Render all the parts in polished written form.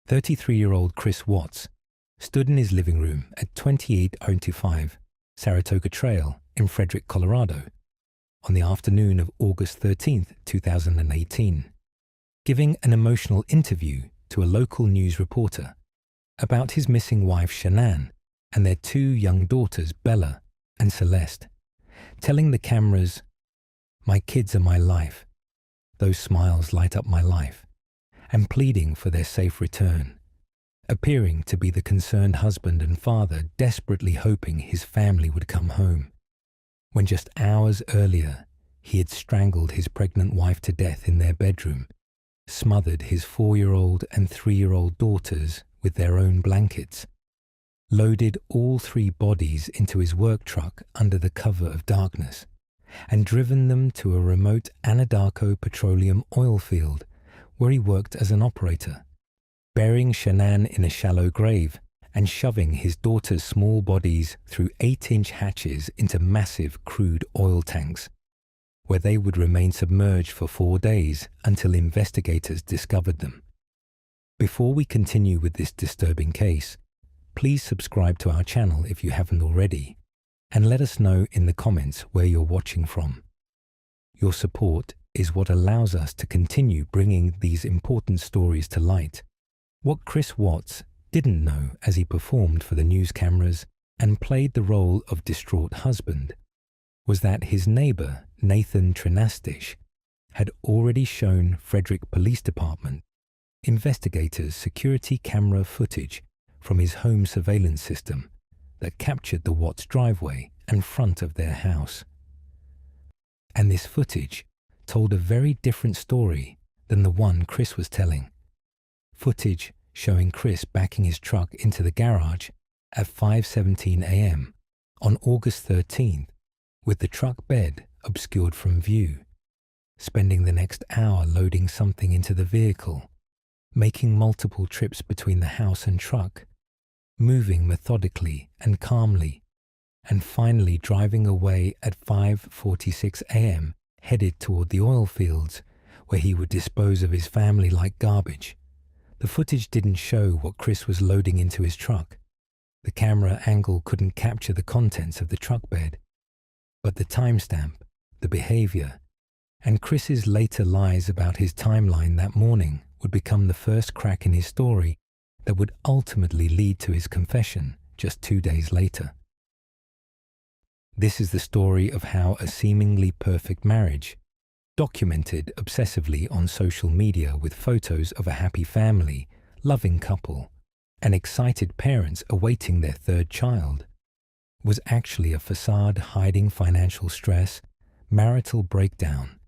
33-year-old Chris Watts stood in his living room at 2805 Saratoga Trail in Frederick, Colorado, on the afternoon of August 13, 2018, giving an emotional interview to a local news reporter about his missing wife Shanann and their two young daughters Bella and Celeste, telling the cameras, "My kids are my life. Those smiles light up my life," and pleading for their safe return, appearing to be the concerned husband and father desperately hoping his family would come home, when just hours earlier he had strangled his pregnant wife to death in their bedroom, smothered his 4-year-old and 3-year-old daughters with their own blankets, loaded all 3 bodies into his work truck under the cover of darkness, and driven them to a remote Anadarko petroleum oil field where he worked as an operator, burying Shanann in a shallow grave and shoving his daughters' small bodies through 8-inch hatches into massive crude oil tanks, where they would remain submerged for 4 days until investigators discovered them. Before we continue with this disturbing case, please subscribe to our channel if you haven't already, and let us know in the comments where you're watching from. Your support is what allows us to continue bringing these important stories to light. What Chris Watts didn't know as he performed for the news cameras and played the role of distraught husband was that his neighbor, Nathan Trinastish, had already shown Frederick Police Department investigators security camera footage from his home surveillance system that captured the Watts driveway and front of their house. And this footage told a very different story than the one Chris was telling. Footage showing Chris backing his truck into the garage at 5:17 a.m. on August 13th with the truck bed obscured from view, spending the next hour loading something into the vehicle, making multiple trips between the house and truck, moving methodically and calmly, and finally driving away at 5:46 a.m. headed toward the oil fields where he would dispose of his family like garbage. The footage didn't show what Chris was loading into his truck. The camera angle couldn't capture the contents of the truck bed. But the timestamp, the behavior, and Chris's later lies about his timeline that morning would become the first crack in his story that would ultimately lead to his confession just 2 days later. This is the story of how a seemingly perfect marriage, documented obsessively on social media with photos of a happy family, loving couple, and excited parents awaiting their 3rd child, was actually a facade hiding financial stress, marital breakdown,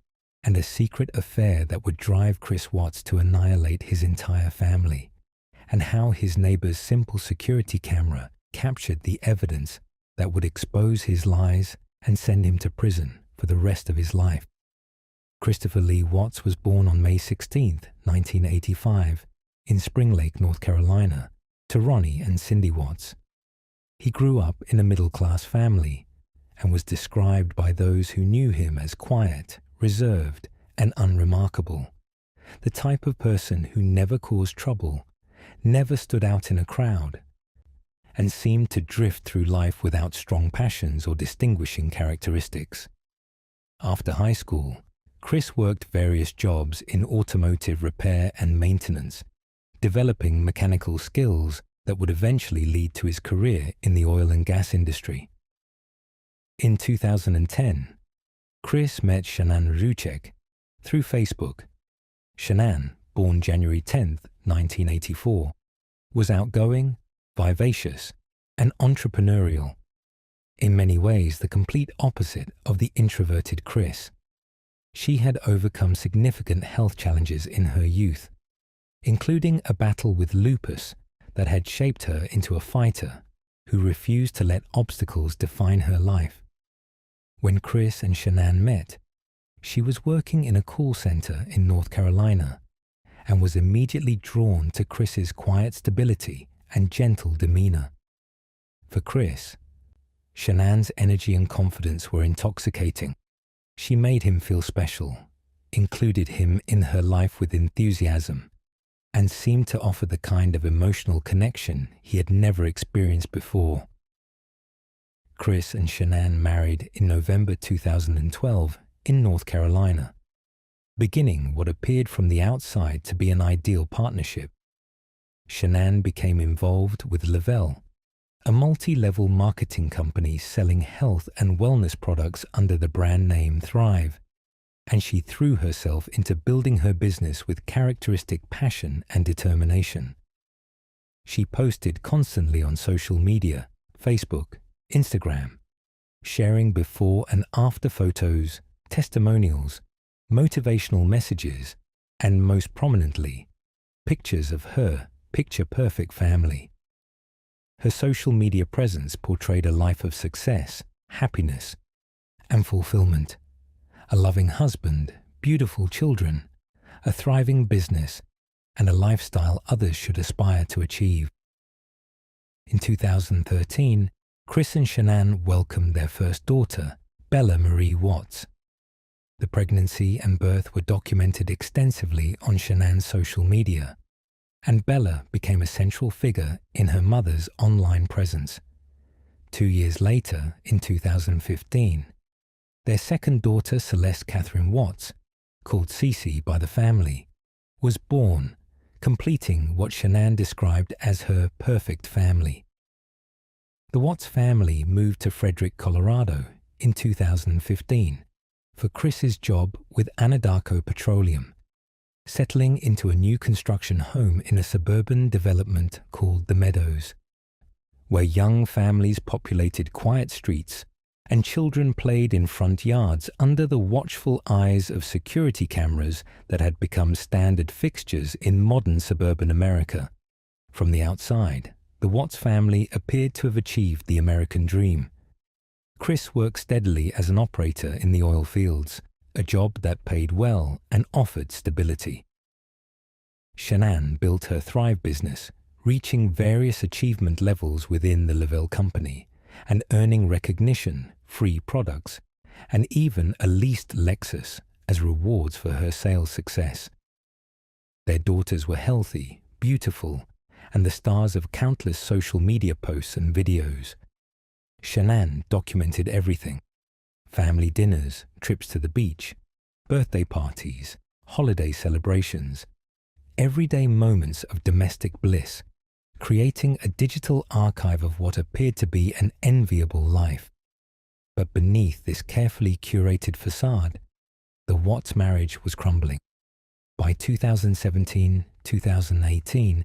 and a secret affair that would drive Chris Watts to annihilate his entire family, and how his neighbor's simple security camera captured the evidence that would expose his lies and send him to prison for the rest of his life. Christopher Lee Watts was born on May 16, 1985, in Spring Lake, North Carolina, to Ronnie and Cindy Watts. He grew up in a middle-class family and was described by those who knew him as quiet, reserved, and unremarkable, the type of person who never caused trouble, never stood out in a crowd, and seemed to drift through life without strong passions or distinguishing characteristics. After high school, Chris worked various jobs in automotive repair and maintenance, developing mechanical skills that would eventually lead to his career in the oil and gas industry. In 2010, Chris met Shanann Ruchek through Facebook. Shanann, born January 10, 1984, was outgoing, vivacious, and entrepreneurial, in many ways the complete opposite of the introverted Chris. She had overcome significant health challenges in her youth, including a battle with lupus that had shaped her into a fighter who refused to let obstacles define her life. When Chris and Shanann met, she was working in a call center in North Carolina and was immediately drawn to Chris's quiet stability and gentle demeanor. For Chris, Shanann's energy and confidence were intoxicating. She made him feel special, included him in her life with enthusiasm, and seemed to offer the kind of emotional connection he had never experienced before. Chris and Shanann married in November 2012 in North Carolina, beginning what appeared from the outside to be an ideal partnership. Shanann became involved with Lavelle, a multi-level marketing company selling health and wellness products under the brand name Thrive, and she threw herself into building her business with characteristic passion and determination. She posted constantly on social media, Facebook, Instagram, sharing before and after photos, testimonials, motivational messages, and most prominently, pictures of her picture-perfect family. Her social media presence portrayed a life of success, happiness, and fulfillment. A loving husband, beautiful children, a thriving business, and a lifestyle others should aspire to achieve. In 2013, Chris and Shanann welcomed their first daughter, Bella Marie Watts. The pregnancy and birth were documented extensively on Shanann's social media, and Bella became a central figure in her mother's online presence. 2 years later, in 2015, their second daughter, Celeste Catherine Watts, called Cece by the family, was born, completing what Shanann described as her perfect family. The Watts family moved to Frederick, Colorado in 2015 for Chris's job with Anadarko Petroleum, settling into a new construction home in a suburban development called The Meadows, where young families populated quiet streets and children played in front yards under the watchful eyes of security cameras that had become standard fixtures in modern suburban America. From the outside, the Watts family appeared to have achieved the American dream. Chris worked steadily as an operator in the oil fields, a job that paid well and offered stability. Shanann built her Thrive business, reaching various achievement levels within the Lavelle company and earning recognition, free products, and even a leased Lexus as rewards for her sales success. Their daughters were healthy, beautiful, and the stars of countless social media posts and videos. Shanann documented everything: family dinners, trips to the beach, birthday parties, holiday celebrations, everyday moments of domestic bliss, creating a digital archive of what appeared to be an enviable life. But beneath this carefully curated facade, the Watts marriage was crumbling. By 2017-2018,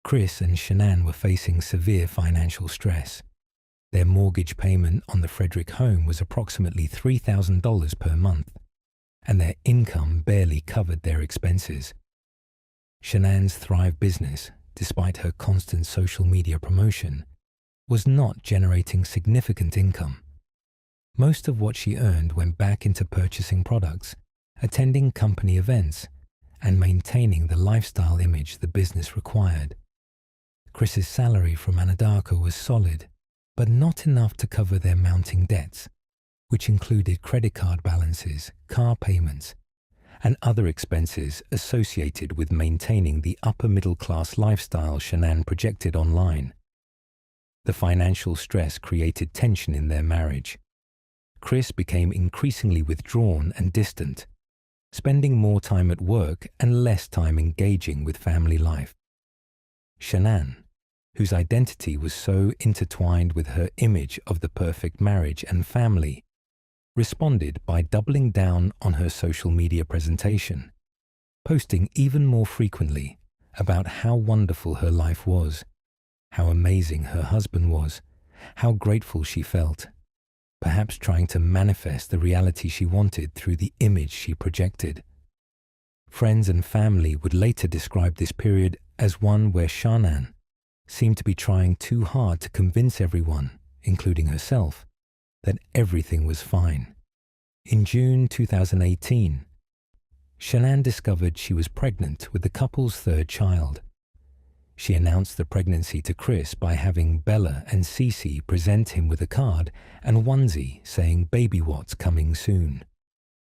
Chris and Shanann were facing severe financial stress. Their mortgage payment on the Frederick home was approximately $3,000 per month, and their income barely covered their expenses. Shanann's Thrive business, despite her constant social media promotion, was not generating significant income. Most of what she earned went back into purchasing products, attending company events, and maintaining the lifestyle image the business required. Chris's salary from Anadarko was solid, but not enough to cover their mounting debts, which included credit card balances, car payments, and other expenses associated with maintaining the upper-middle-class lifestyle Shanann projected online. The financial stress created tension in their marriage. Chris became increasingly withdrawn and distant, spending more time at work and less time engaging with family life. Shanann, whose identity was so intertwined with her image of the perfect marriage and family, responded by doubling down on her social media presentation, posting even more frequently about how wonderful her life was, how amazing her husband was, how grateful she felt, perhaps trying to manifest the reality she wanted through the image she projected. Friends and family would later describe this period as one where Shanann seemed to be trying too hard to convince everyone, including herself, that everything was fine. In June 2018, Shanann discovered she was pregnant with the couple's third child. She announced the pregnancy to Chris by having Bella and Cece present him with a card and onesie saying "Baby Watts coming soon,"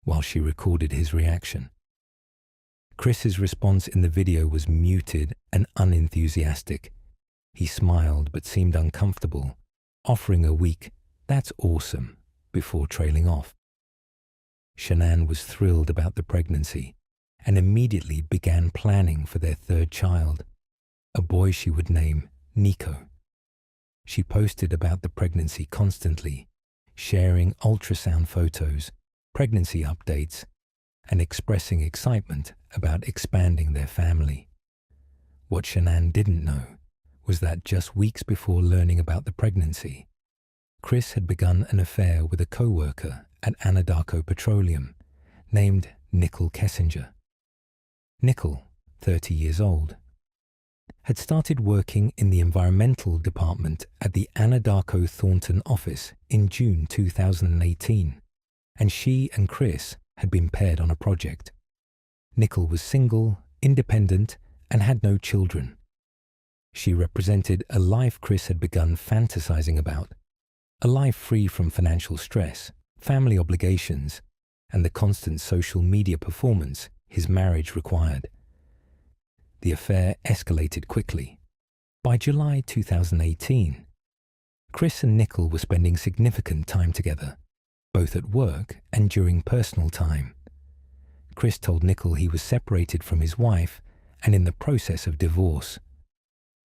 while she recorded his reaction. Chris's response in the video was muted and unenthusiastic. He smiled but seemed uncomfortable, offering a weak, "That's awesome," before trailing off. Shanann was thrilled about the pregnancy and immediately began planning for their third child, a boy she would name Nico. She posted about the pregnancy constantly, sharing ultrasound photos, pregnancy updates, and expressing excitement about expanding their family. What Shanann didn't know was that just weeks before learning about the pregnancy, Chris had begun an affair with a co-worker at Anadarko Petroleum named Nickel Kessinger. Nickel, 30 years old, had started working in the environmental department at the Anadarko Thornton office in June 2018, and she and Chris had been paired on a project. Nickel was single, independent, and had no children. She represented a life Chris had begun fantasizing about, a life free from financial stress, family obligations, and the constant social media performance his marriage required. The affair escalated quickly. By July 2018, Chris and Nickel were spending significant time together, both at work and during personal time. Chris told Nickel he was separated from his wife and in the process of divorce,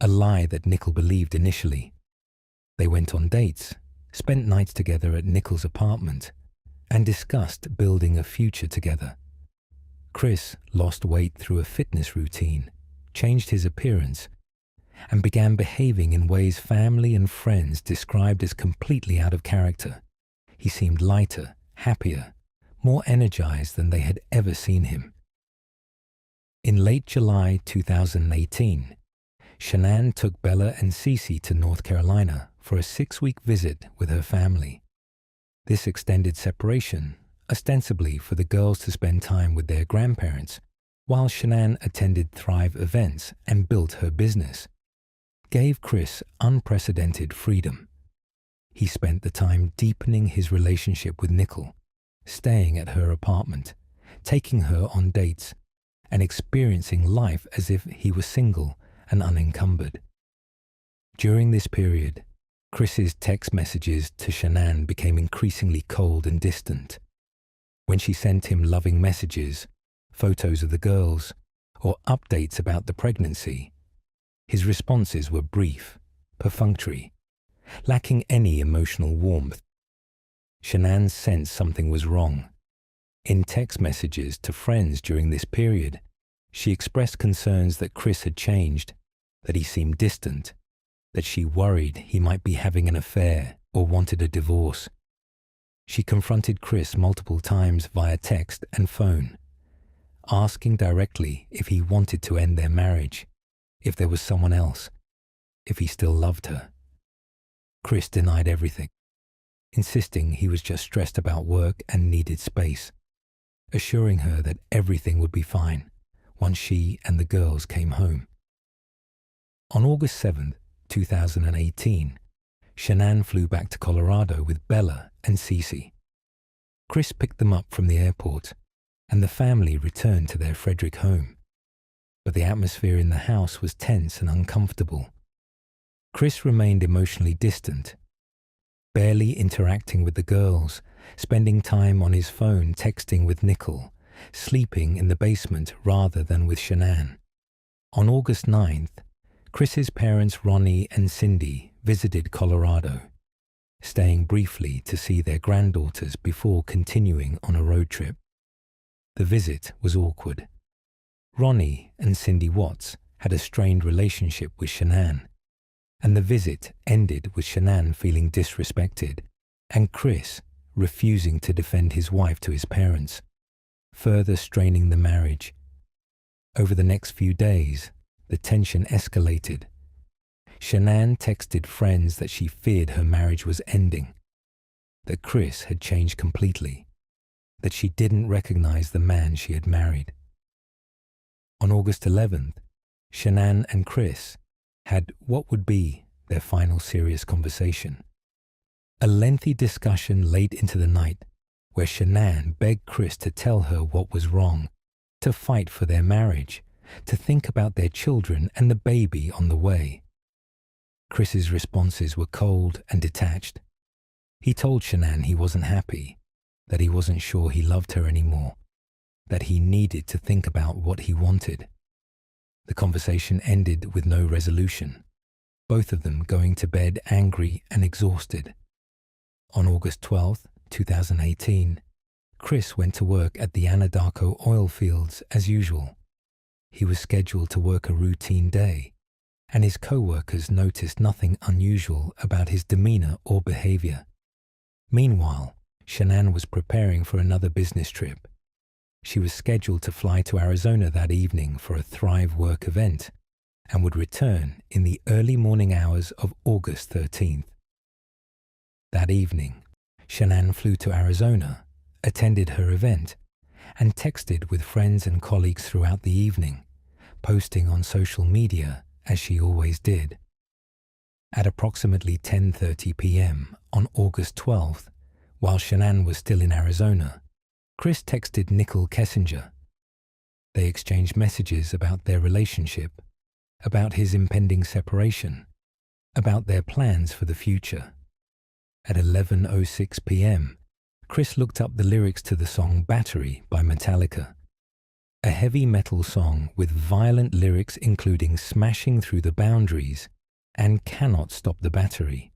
a lie that Nickel believed initially. They went on dates, spent nights together at Nickel's apartment, and discussed building a future together. Chris lost weight through a fitness routine, changed his appearance, and began behaving in ways family and friends described as completely out of character. He seemed lighter, happier, more energized than they had ever seen him. In late July 2018, Shanann took Bella and Cece to North Carolina for a 6-week visit with her family. This extended separation, ostensibly for the girls to spend time with their grandparents, while Shanann attended Thrive events and built her business, gave Chris unprecedented freedom. He spent the time deepening his relationship with Nickel, staying at her apartment, taking her on dates, and experiencing life as if he were single and unencumbered. During this period, Chris's text messages to Shanann became increasingly cold and distant. When she sent him loving messages, photos of the girls, or updates about the pregnancy, his responses were brief, perfunctory, lacking any emotional warmth. Shanann sensed something was wrong. In text messages to friends during this period, she expressed concerns that Chris had changed, that he seemed distant, that she worried he might be having an affair or wanted a divorce. She confronted Chris multiple times via text and phone, asking directly if he wanted to end their marriage, if there was someone else, if he still loved her. Chris denied everything, insisting he was just stressed about work and needed space, assuring her that everything would be fine once she and the girls came home. On August 7, 2018, Shanann flew back to Colorado with Bella and Cece. Chris picked them up from the airport, and the family returned to their Frederick home. But the atmosphere in the house was tense and uncomfortable. Chris remained emotionally distant, barely interacting with the girls, spending time on his phone texting with Nickel, sleeping in the basement rather than with Shanann. On August 9th, Chris's parents Ronnie and Cindy visited Colorado, staying briefly to see their granddaughters before continuing on a road trip. The visit was awkward. Ronnie and Cindy Watts had a strained relationship with Shanann, and the visit ended with Shanann feeling disrespected and Chris refusing to defend his wife to his parents, further straining the marriage. Over the next few days, the tension escalated. Shanann texted friends that she feared her marriage was ending, that Chris had changed completely, that she didn't recognize the man she had married. On August 11th, Shanann and Chris had what would be their final serious conversation. A lengthy discussion late into the night where Shanann begged Chris to tell her what was wrong to fight for their marriage, to think about their children and the baby on the way. Chris's responses were cold and detached. He told Shanann he wasn't happy, that he wasn't sure he loved her anymore, that he needed to think about what he wanted. The conversation ended with no resolution, both of them going to bed angry and exhausted. On August 12, 2018, Chris went to work at the Anadarko oil fields as usual. He was scheduled to work a routine day, and his co-workers noticed nothing unusual about his demeanor or behavior. Meanwhile, Shanann was preparing for another business trip. She was scheduled to fly to Arizona that evening for a Thrive Work event and would return in the early morning hours of August 13th. That evening, Shanann flew to Arizona, attended her event, and texted with friends and colleagues throughout the evening, posting on social media as she always did. At approximately 10:30 p.m. on August 12th, while Shanann was still in Arizona, Chris texted Nicole Kessinger. They exchanged messages about their relationship, about his impending separation, about their plans for the future. At 11:06 p.m., Chris looked up the lyrics to the song Battery by Metallica, a heavy metal song with violent lyrics including smashing through the boundaries and cannot stop the battery.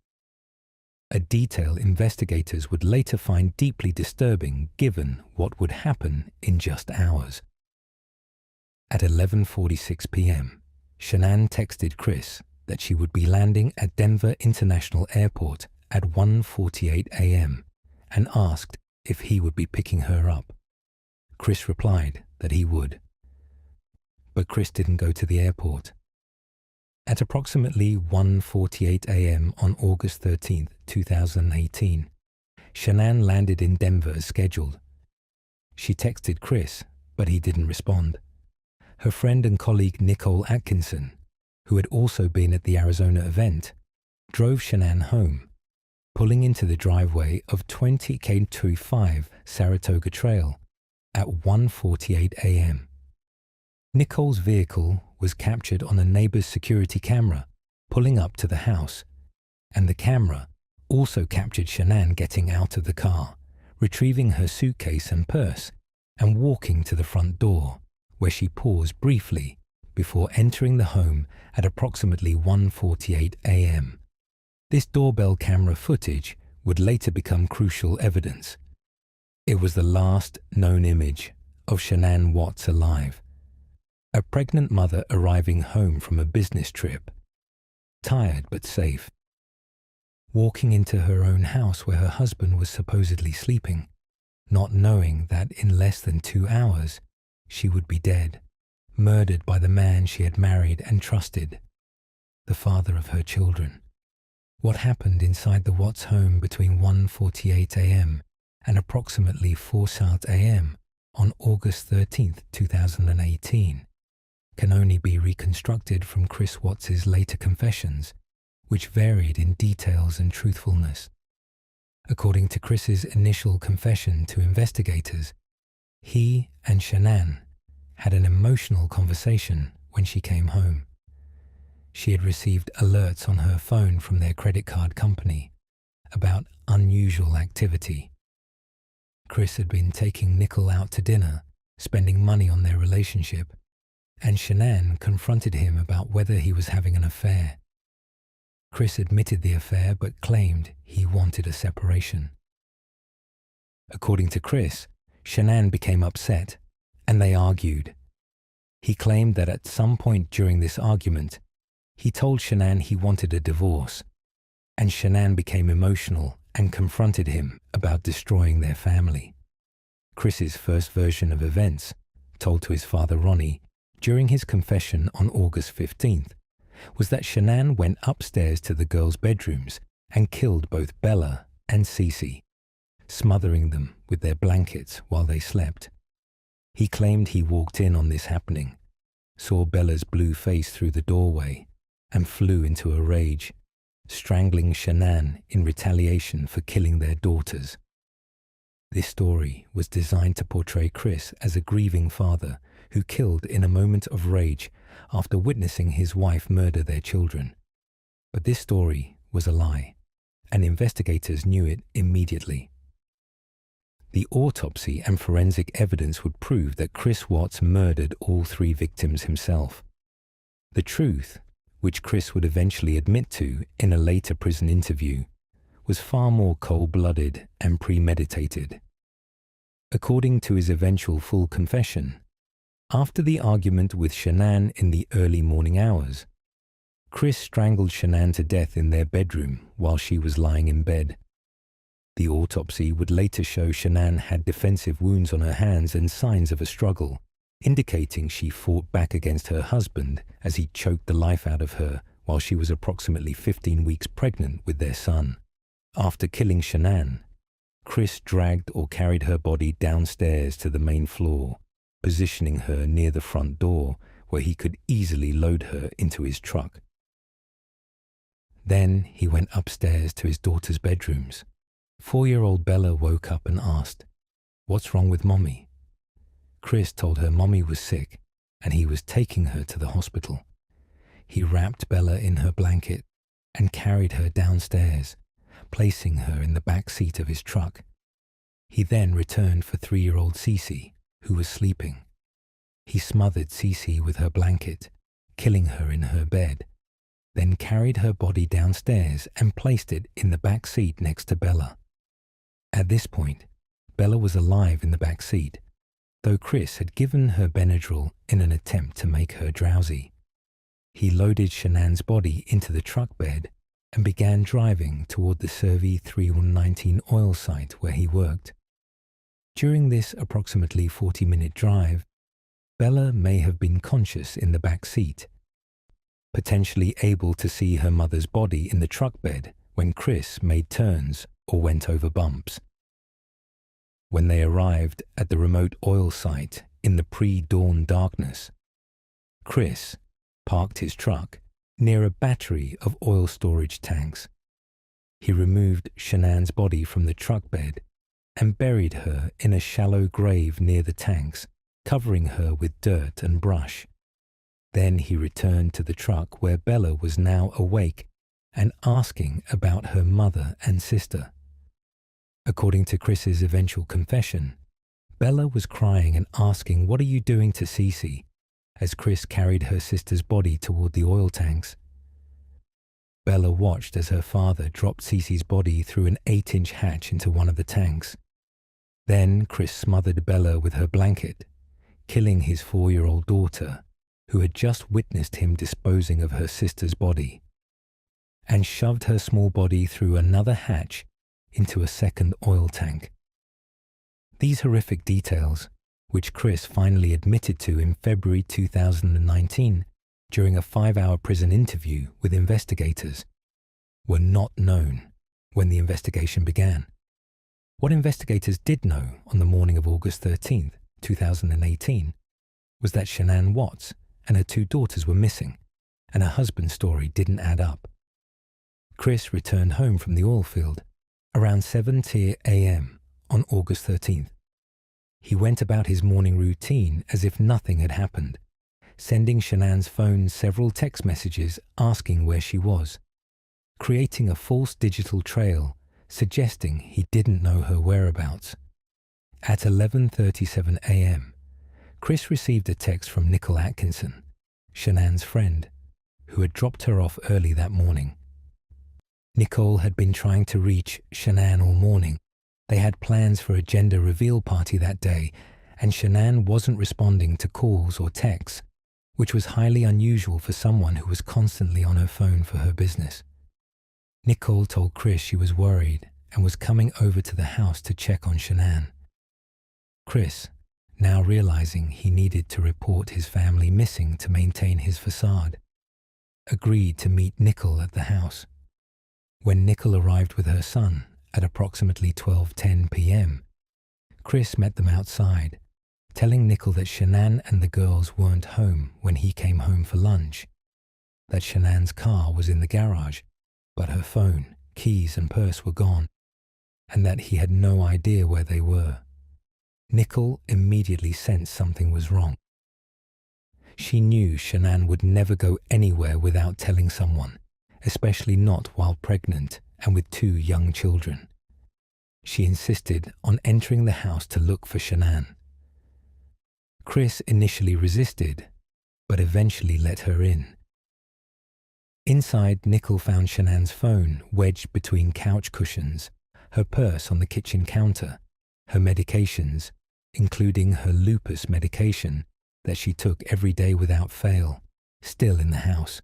A detail investigators would later find deeply disturbing given what would happen in just hours. At 11:46 p.m., Shanann texted Chris that she would be landing at Denver International Airport at 1:48 a.m. and asked if he would be picking her up. Chris replied that he would. But Chris didn't go to the airport. At approximately 1:48 a.m. on August 13, 2018, Shanann landed in Denver as scheduled. She texted Chris, but he didn't respond. Her friend and colleague Nicole Atkinson, who had also been at the Arizona event, drove Shanann home, pulling into the driveway of 20K25 Saratoga Trail at 1:48 a.m. Nicole's vehicle was captured on a neighbor's security camera pulling up to the house, and the camera also captured Shanann getting out of the car, retrieving her suitcase and purse, and walking to the front door, where she paused briefly before entering the home at approximately 1:48 a.m. This doorbell camera footage would later become crucial evidence. It was the last known image of Shanann Watts alive, a pregnant mother arriving home from a business trip, tired but safe, walking into her own house where her husband was supposedly sleeping, not knowing that in less than 2 hours she would be dead, murdered by the man she had married and trusted, the father of her children. What happened inside the Watts home between 1:48 a.m. and approximately 4:00 a.m. on August 13, 2018, can only be reconstructed from Chris Watts's later confessions, which varied in details and truthfulness. According to Chris's initial confession to investigators, he and Shanann had an emotional conversation when she came home. She had received alerts on her phone from their credit card company about unusual activity. Chris had been taking Nicole out to dinner, spending money on their relationship, and Shanann confronted him about whether he was having an affair. Chris admitted the affair but claimed he wanted a separation. According to Chris, Shanann became upset, and they argued. He claimed that at some point during this argument, he told Shanann he wanted a divorce, and Shanann became emotional and confronted him about destroying their family. Chris's first version of events, told to his father Ronnie during his confession on August 15th, was that Shanann went upstairs to the girls' bedrooms and killed both Bella and Cece, smothering them with their blankets while they slept. He claimed he walked in on this happening, saw Bella's blue face through the doorway, and flew into a rage, strangling Shanann in retaliation for killing their daughters. This story was designed to portray Chris as a grieving father who killed in a moment of rage after witnessing his wife murder their children. But this story was a lie, and investigators knew it immediately. The autopsy and forensic evidence would prove that Chris Watts murdered all 3 victims himself. The truth, which Chris would eventually admit to in a later prison interview, was far more cold-blooded and premeditated. According to his eventual full confession, after the argument with Shanann in the early morning hours, Chris strangled Shanann to death in their bedroom while she was lying in bed. The autopsy would later show Shanann had defensive wounds on her hands and signs of a struggle, indicating she fought back against her husband as he choked the life out of her while she was approximately 15 weeks pregnant with their son. After killing Shanann, Chris dragged or carried her body downstairs to the main floor, positioning her near the front door where he could easily load her into his truck. Then he went upstairs to his daughter's bedrooms. 4-year-old Bella woke up and asked, "What's wrong with Mommy?" Chris told her Mommy was sick and he was taking her to the hospital. He wrapped Bella in her blanket and carried her downstairs, placing her in the back seat of his truck. He then returned for 3-year-old Cece, who was sleeping. He smothered Cece with her blanket, killing her in her bed, then carried her body downstairs and placed it in the back seat next to Bella. At this point, Bella was alive in the back seat, though Chris had given her Benadryl in an attempt to make her drowsy. He loaded Shanann's body into the truck bed and began driving toward the Survey 3119 oil site where he worked. During this approximately 40-minute drive, Bella may have been conscious in the back seat, potentially able to see her mother's body in the truck bed when Chris made turns or went over bumps. When they arrived at the remote oil site in the pre-dawn darkness, Chris parked his truck near a battery of oil storage tanks. He removed Shanann's body from the truck bed and buried her in a shallow grave near the tanks, covering her with dirt and brush. Then he returned to the truck where Bella was now awake and asking about her mother and sister. According to Chris's eventual confession, Bella was crying and asking, "What are you doing to Cece?" as Chris carried her sister's body toward the oil tanks. Bella watched as her father dropped Cece's body through an 8-inch hatch into one of the tanks. Then Chris smothered Bella with her blanket, killing his 4-year-old daughter, who had just witnessed him disposing of her sister's body, and shoved her small body through another hatch into a second oil tank. These horrific details, which Chris finally admitted to in February 2019 during a 5-hour prison interview with investigators, were not known when the investigation began. What investigators did know on the morning of August 13, 2018, was that Shanann Watts and her 2 daughters were missing, and her husband's story didn't add up. Chris returned home from the oil field around 7:00 a.m. on August 13th. He went about his morning routine as if nothing had happened, sending Shanann's phone several text messages asking where she was, creating a false digital trail suggesting he didn't know her whereabouts. At 11:37 a.m., Chris received a text from Nicole Atkinson, Shanann's friend, who had dropped her off early that morning. Nicole had been trying to reach Shanann all morning. They had plans for a gender reveal party that day, and Shanann wasn't responding to calls or texts, which was highly unusual for someone who was constantly on her phone for her business. Nicole told Chris she was worried and was coming over to the house to check on Shanann. Chris, now realizing he needed to report his family missing to maintain his facade, agreed to meet Nicole at the house. When Nicole arrived with her son at approximately 12:10 p.m., Chris met them outside, telling Nicole that Shanann and the girls weren't home when he came home for lunch, that Shanann's car was in the garage, but her phone, keys and purse were gone, and that he had no idea where they were. Nicole immediately sensed something was wrong. She knew Shanann would never go anywhere without telling someone, especially not while pregnant and with 2 young children. She insisted on entering the house to look for Shanann. Chris initially resisted, but eventually let her in. Inside, Nickel found Shanann's phone wedged between couch cushions, her purse on the kitchen counter, her medications, including her lupus medication that she took every day without fail, still in the house.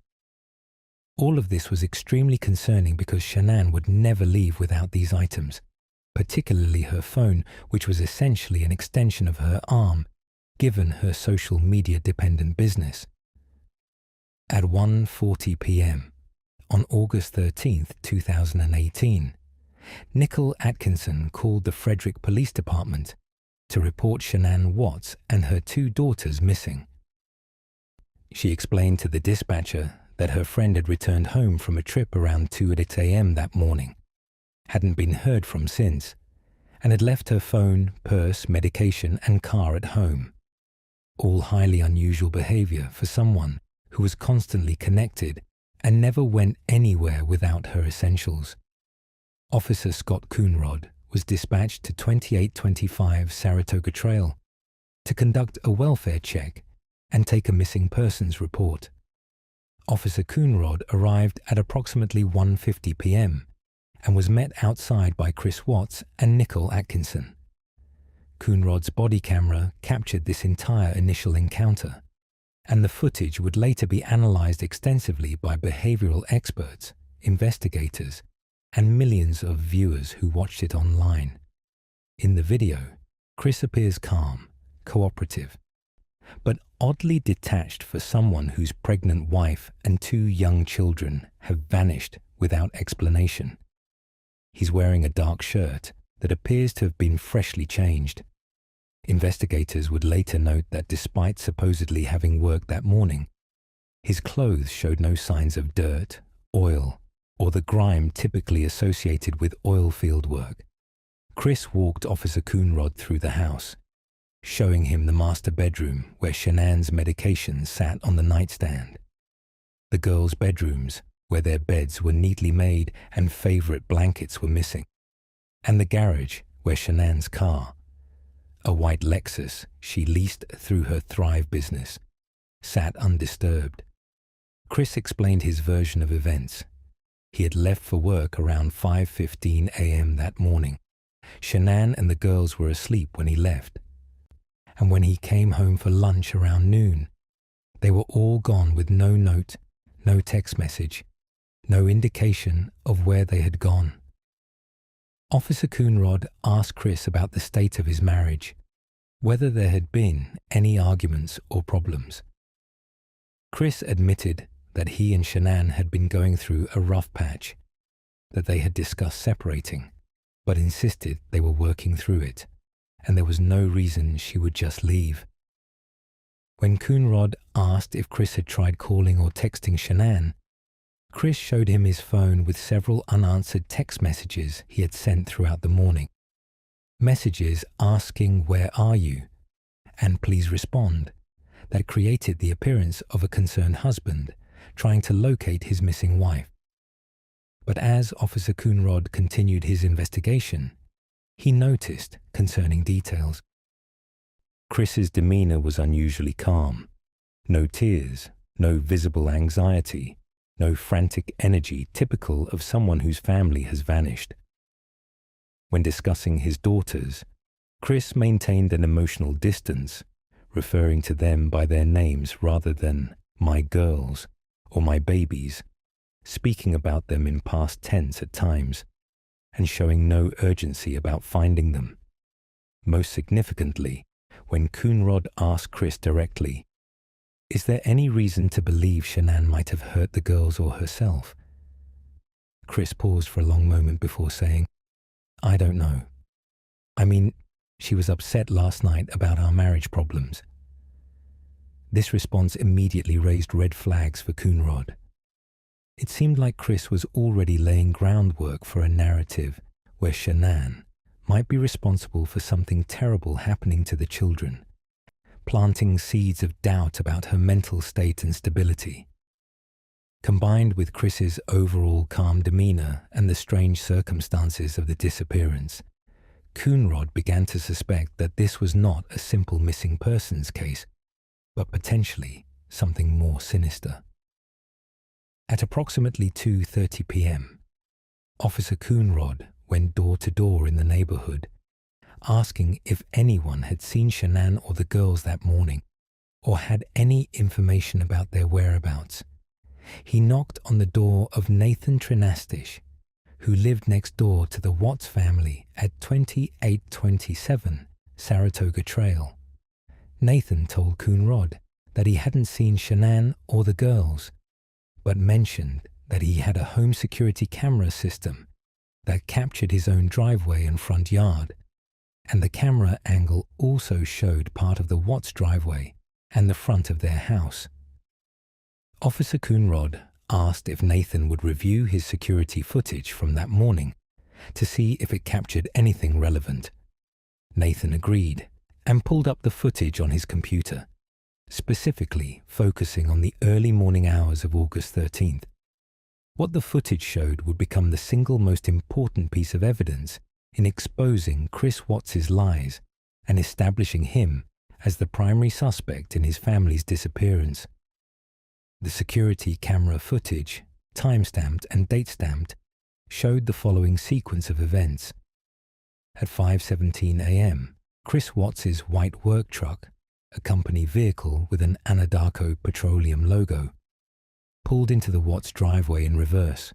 All of this was extremely concerning because Shanann would never leave without these items, particularly her phone, which was essentially an extension of her arm, given her social media-dependent business. At 1:40 p.m. on August 13, 2018, Nicole Atkinson called the Frederick Police Department to report Shanann Watts and her 2 daughters missing. She explained to the dispatcher that her friend had returned home from a trip around 2 a.m. that morning, hadn't been heard from since, and had left her phone, purse, medication, and car at home. All highly unusual behavior for someone who was constantly connected and never went anywhere without her essentials. Officer Scott Coonrod was dispatched to 2825 Saratoga Trail to conduct a welfare check and take a missing persons report. Officer Coonrod arrived at approximately 1:50 p.m. and was met outside by Chris Watts and Nicole Atkinson. Coonrod's body camera captured this entire initial encounter, and the footage would later be analyzed extensively by behavioral experts, investigators, and millions of viewers who watched it online. In the video, Chris appears calm, cooperative, but oddly detached for someone whose pregnant wife and 2 young children have vanished without explanation. He's wearing a dark shirt that appears to have been freshly changed. Investigators would later note that despite supposedly having worked that morning, his clothes showed no signs of dirt, oil, or the grime typically associated with oil field work. Chris walked Officer Coonrod through the house, showing him the master bedroom where Shanann's medications sat on the nightstand, the girls' bedrooms where their beds were neatly made and favorite blankets were missing, and the garage where Shanann's car, a white Lexus she leased through her Thrive business, sat undisturbed. Chris explained his version of events. He had left for work around 5:15 a.m. that morning. Shanann and the girls were asleep when he left. And when he came home for lunch around noon, they were all gone with no note, no text message, no indication of where they had gone. Officer Coonrod asked Chris about the state of his marriage, whether there had been any arguments or problems. Chris admitted that he and Shanann had been going through a rough patch, that they had discussed separating, but insisted they were working through it, and there was no reason she would just leave. When Coonrod asked if Chris had tried calling or texting Shanann, Chris showed him his phone with several unanswered text messages he had sent throughout the morning. Messages asking "Where are you?" and "Please respond," that created the appearance of a concerned husband trying to locate his missing wife. But as Officer Coonrod continued his investigation, he noticed concerning details. Chris's demeanor was unusually calm. No tears, no visible anxiety, no frantic energy typical of someone whose family has vanished. When discussing his daughters, Chris maintained an emotional distance, referring to them by their names rather than "my girls" or "my babies," speaking about them in past tense at times, and showing no urgency about finding them. Most significantly, when Coonrod asked Chris directly, "Is there any reason to believe Shanann might have hurt the girls or herself?" Chris paused for a long moment before saying, "I don't know. I mean, she was upset last night about our marriage problems." This response immediately raised red flags for Coonrod. It seemed like Chris was already laying groundwork for a narrative where Shanann might be responsible for something terrible happening to the children, planting seeds of doubt about her mental state and stability. Combined with Chris's overall calm demeanor and the strange circumstances of the disappearance, Coonrod began to suspect that this was not a simple missing persons case, but potentially something more sinister. At approximately 2:30 p.m., Officer Coonrod went door to door in the neighborhood, asking if anyone had seen Shanann or the girls that morning, or had any information about their whereabouts. He knocked on the door of Nathan Trinastish, who lived next door to the Watts family at 2827 Saratoga Trail. Nathan told Coonrod that he hadn't seen Shanann or the girls, but mentioned that he had a home security camera system that captured his own driveway and front yard, and the camera angle also showed part of the Watts driveway and the front of their house. Officer Coonrod asked if Nathan would review his security footage from that morning to see if it captured anything relevant. Nathan agreed and pulled up the footage on his computer, specifically focusing on the early morning hours of August 13th. What the footage showed would become the single most important piece of evidence in exposing Chris Watts's lies and establishing him as the primary suspect in his family's disappearance. The security camera footage, time-stamped and date-stamped, showed the following sequence of events. At 5:17 a.m., Chris Watts's white work truck, a company vehicle with an Anadarko Petroleum logo, pulled into the Watts driveway in reverse,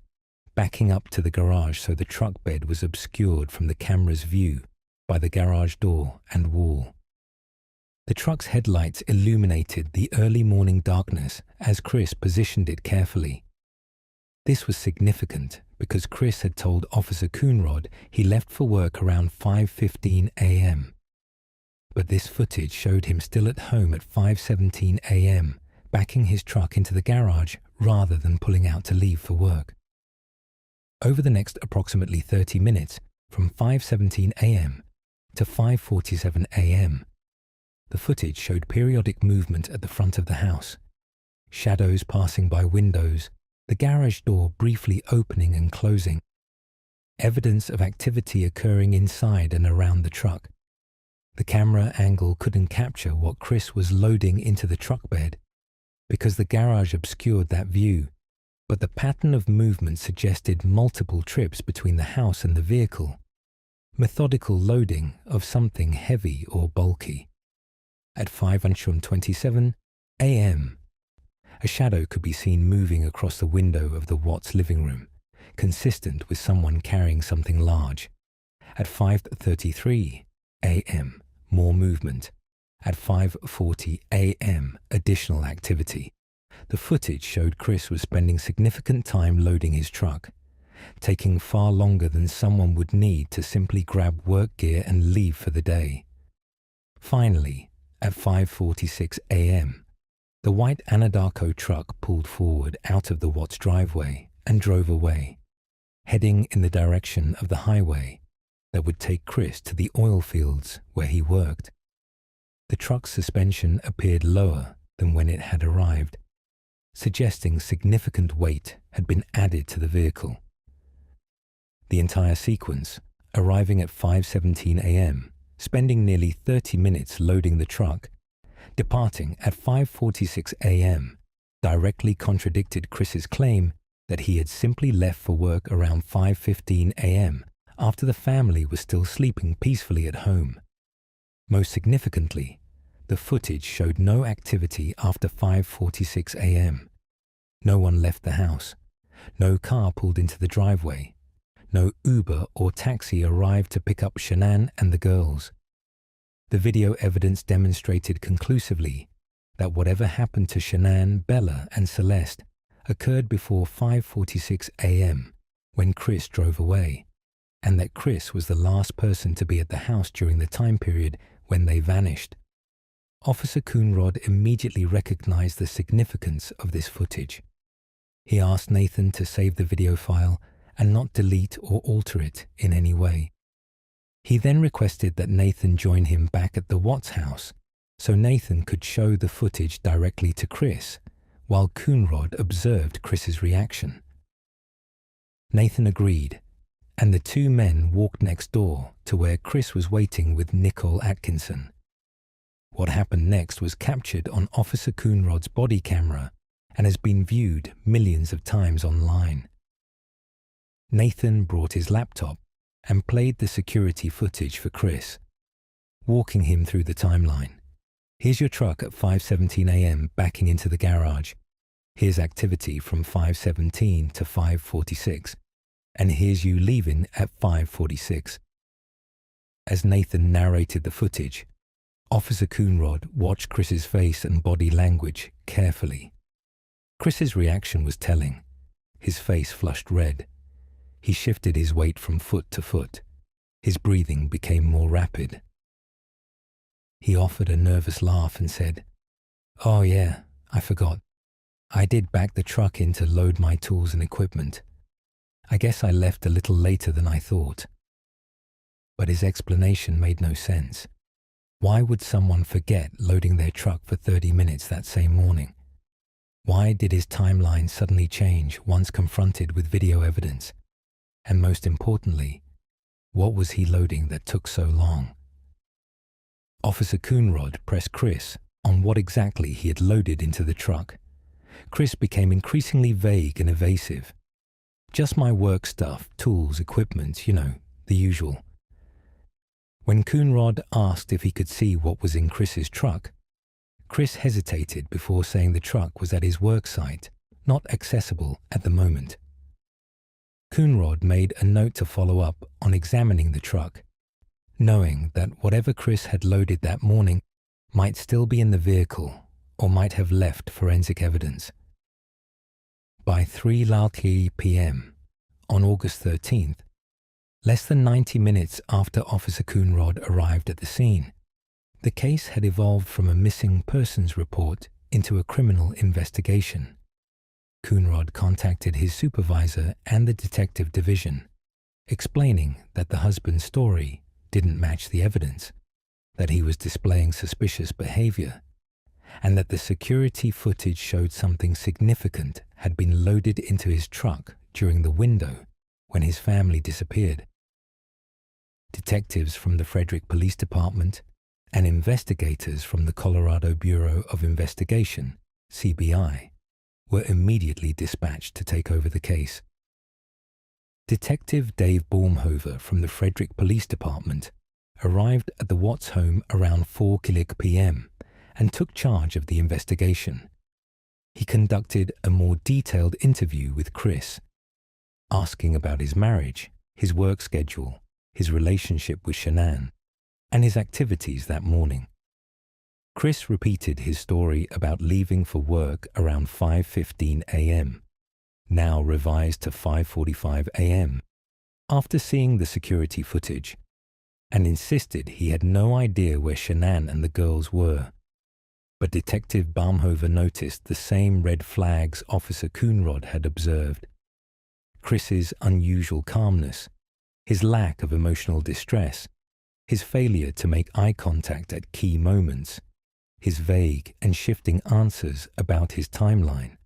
backing up to the garage so the truck bed was obscured from the camera's view by the garage door and wall. The truck's headlights illuminated the early morning darkness as Chris positioned it carefully. This was significant because Chris had told Officer Coonrod he left for work around 5:15 a.m. But this footage showed him still at home at 5:17 a.m., backing his truck into the garage rather than pulling out to leave for work. Over the next approximately 30 minutes, from 5:17 a.m. to 5:47 a.m., the footage showed periodic movement at the front of the house, shadows passing by windows, the garage door briefly opening and closing, evidence of activity occurring inside and around the truck. The camera angle couldn't capture what Chris was loading into the truck bed because the garage obscured that view, but the pattern of movement suggested multiple trips between the house and the vehicle, methodical loading of something heavy or bulky. At 5:27 a.m., a shadow could be seen moving across the window of the Watts living room, consistent with someone carrying something large. At 5:33 a.m., more movement. At 5:40 a.m., additional activity. The footage showed Chris was spending significant time loading his truck, taking far longer than someone would need to simply grab work gear and leave for the day. Finally, at 5:46 a.m., the white Anadarko truck pulled forward out of the Watts driveway and drove away, heading in the direction of the highway that would take Chris to the oil fields where he worked. The truck's suspension appeared lower than when it had arrived, suggesting significant weight had been added to the vehicle. The entire sequence, arriving at 5:17 a.m., spending nearly 30 minutes loading the truck, departing at 5:46 a.m., directly contradicted Chris's claim that he had simply left for work around 5:15 a.m. after the family was still sleeping peacefully at home. Most significantly, the footage showed no activity after 5:46 a.m. No one left the house. No car pulled into the driveway. No Uber or taxi arrived to pick up Shanann and the girls. The video evidence demonstrated conclusively that whatever happened to Shanann, Bella, and Celeste occurred before 5:46 a.m. when Chris drove away, and that Chris was the last person to be at the house during the time period when they vanished. Officer Coonrod immediately recognized the significance of this footage. He asked Nathan to save the video file and not delete or alter it in any way. He then requested that Nathan join him back at the Watts house so Nathan could show the footage directly to Chris, while Coonrod observed Chris's reaction. Nathan agreed, and the two men walked next door to where Chris was waiting with Nicole Atkinson. What happened next was captured on Officer Coonrod's body camera and has been viewed millions of times online. Nathan brought his laptop and played the security footage for Chris, walking him through the timeline. Here's your truck at 5:17 a.m. backing into the garage. Here's activity from 5:17 to 5:46. And here's you leaving at 5:46. As Nathan narrated the footage, Officer Coonrod watched Chris's face and body language carefully. Chris's reaction was telling. His face flushed red. He shifted his weight from foot to foot. His breathing became more rapid. He offered a nervous laugh and said, "Oh yeah, I forgot. I did back the truck in to load my tools and equipment. I guess I left a little later than I thought." But his explanation made no sense. Why would someone forget loading their truck for 30 minutes that same morning? Why did his timeline suddenly change once confronted with video evidence? And most importantly, what was he loading that took so long? Officer Coonrod pressed Chris on what exactly he had loaded into the truck. Chris became increasingly vague and evasive. "Just my work stuff, tools, equipment, the usual." When Coonrod asked if he could see what was in Chris's truck, Chris hesitated before saying the truck was at his work site, not accessible at the moment. Coonrod made a note to follow up on examining the truck, knowing that whatever Chris had loaded that morning might still be in the vehicle or might have left forensic evidence. By 3:30 p.m. on August 13th, less than 90 minutes after Officer Coonrod arrived at the scene, the case had evolved from a missing persons report into a criminal investigation. Coonrod contacted his supervisor and the detective division, explaining that the husband's story didn't match the evidence, that he was displaying suspicious behavior, and that the security footage showed something significant had been loaded into his truck during the window when his family disappeared. Detectives from the Frederick Police Department and investigators from the Colorado Bureau of Investigation, CBI, were immediately dispatched to take over the case. Detective Dave Baumhover from the Frederick Police Department arrived at the Watts home around 4:00 p.m. and took charge of the investigation. He conducted a more detailed interview with Chris, asking about his marriage, his work schedule, his relationship with Shanann, and his activities that morning. Chris repeated his story about leaving for work around 5:15 a.m., now revised to 5:45 a.m., after seeing the security footage, and insisted he had no idea where Shanann and the girls were. But Detective Baumhover noticed the same red flags Officer Coonrod had observed. Chris's unusual calmness, his lack of emotional distress, his failure to make eye contact at key moments, his vague and shifting answers about his timeline.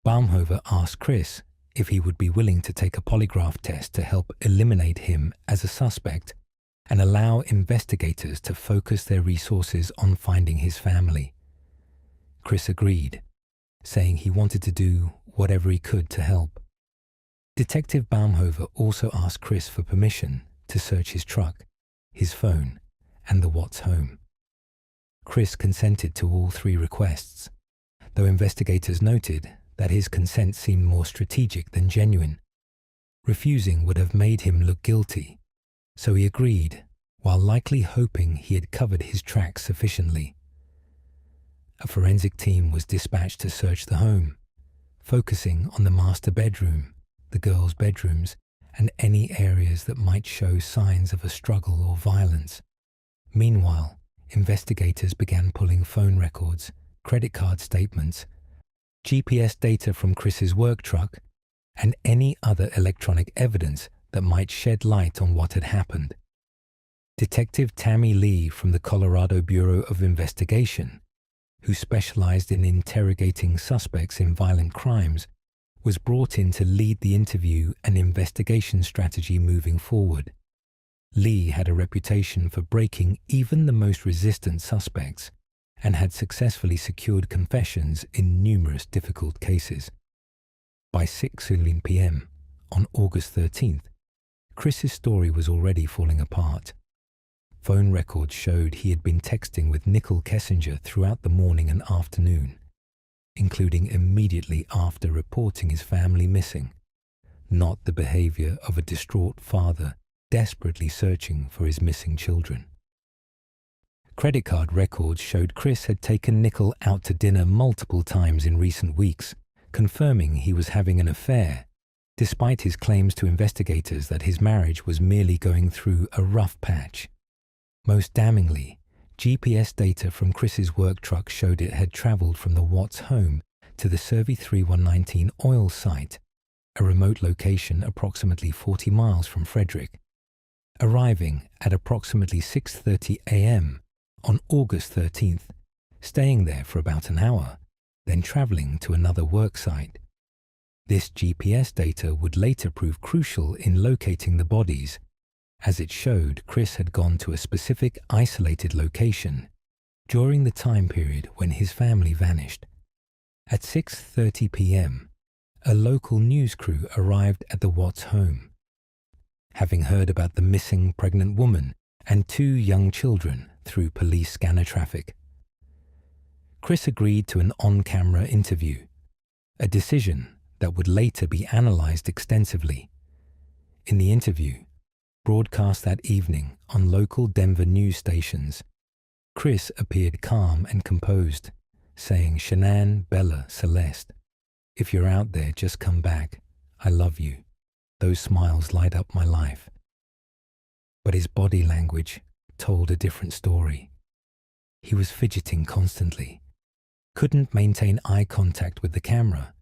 Baumhover asked Chris if he would be willing to take a polygraph test to help eliminate him as a suspect and allow investigators to focus their resources on finding his family. Chris agreed, saying he wanted to do whatever he could to help. Detective Baumhover also asked Chris for permission to search his truck, his phone, and the Watts home. Chris consented to all three requests, though investigators noted that his consent seemed more strategic than genuine. Refusing would have made him look guilty, so he agreed, while likely hoping he had covered his tracks sufficiently. A forensic team was dispatched to search the home, focusing on the master bedroom, the girls' bedrooms, and any areas that might show signs of a struggle or violence. Meanwhile, investigators began pulling phone records, credit card statements, GPS data from Chris's work truck, and any other electronic evidence that might shed light on what had happened. Detective Tammy Lee from the Colorado Bureau of Investigation, who specialized in interrogating suspects in violent crimes, was brought in to lead the interview and investigation strategy moving forward. Lee had a reputation for breaking even the most resistant suspects and had successfully secured confessions in numerous difficult cases. By 6:15 p.m. on August 13th, Chris's story was already falling apart. Phone records showed he had been texting with Nicole Kessinger throughout the morning and afternoon, including immediately after reporting his family missing, not the behavior of a distraught father desperately searching for his missing children. Credit card records showed Chris had taken Nicole out to dinner multiple times in recent weeks, confirming he was having an affair, despite his claims to investigators that his marriage was merely going through a rough patch. Most damningly, GPS data from Chris's work truck showed it had traveled from the Watts home to the Survey 3119 oil site, a remote location approximately 40 miles from Frederick, arriving at approximately 6:30 a.m. on August 13th, staying there for about an hour, then traveling to another work site. This GPS data would later prove crucial in locating the bodies, as it showed Chris had gone to a specific isolated location during the time period when his family vanished. At 6:30 p.m., a local news crew arrived at the Watts home. Having heard about the missing pregnant woman and 2 young children through police scanner traffic, Chris agreed to an on-camera interview, a decision that would later be analyzed extensively. In the interview, broadcast that evening on local Denver news stations, Chris appeared calm and composed, saying, "Shanann, Bella, Celeste, if you're out there, just come back. I love you. Those smiles light up my life." But his body language told a different story. He was fidgeting constantly, couldn't maintain eye contact with the camera,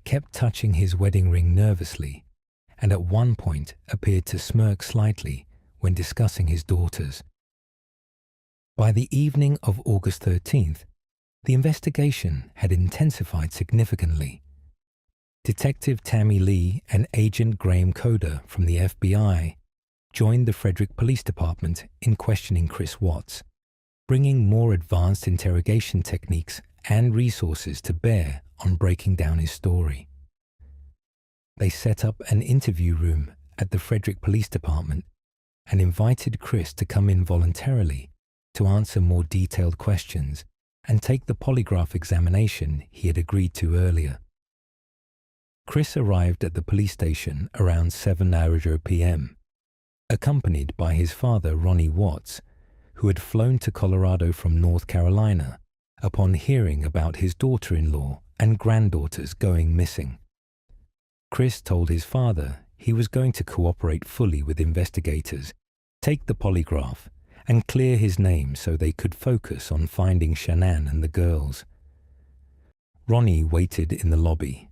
kept touching his wedding ring nervously, and at one point appeared to smirk slightly when discussing his daughters. By the evening of August 13th, the investigation had intensified significantly. Detective Tammy Lee and Agent Graham Coder from the FBI joined the Frederick Police Department in questioning Chris Watts, bringing more advanced interrogation techniques and resources to bear on breaking down his story. They set up an interview room at the Frederick Police Department and invited Chris to come in voluntarily to answer more detailed questions and take the polygraph examination he had agreed to earlier. Chris arrived at the police station around 7:00 p.m., accompanied by his father, Ronnie Watts, who had flown to Colorado from North Carolina upon hearing about his daughter-in-law and granddaughters going missing. Chris told his father he was going to cooperate fully with investigators, take the polygraph, and clear his name so they could focus on finding Shanann and the girls. Ronnie waited in the lobby,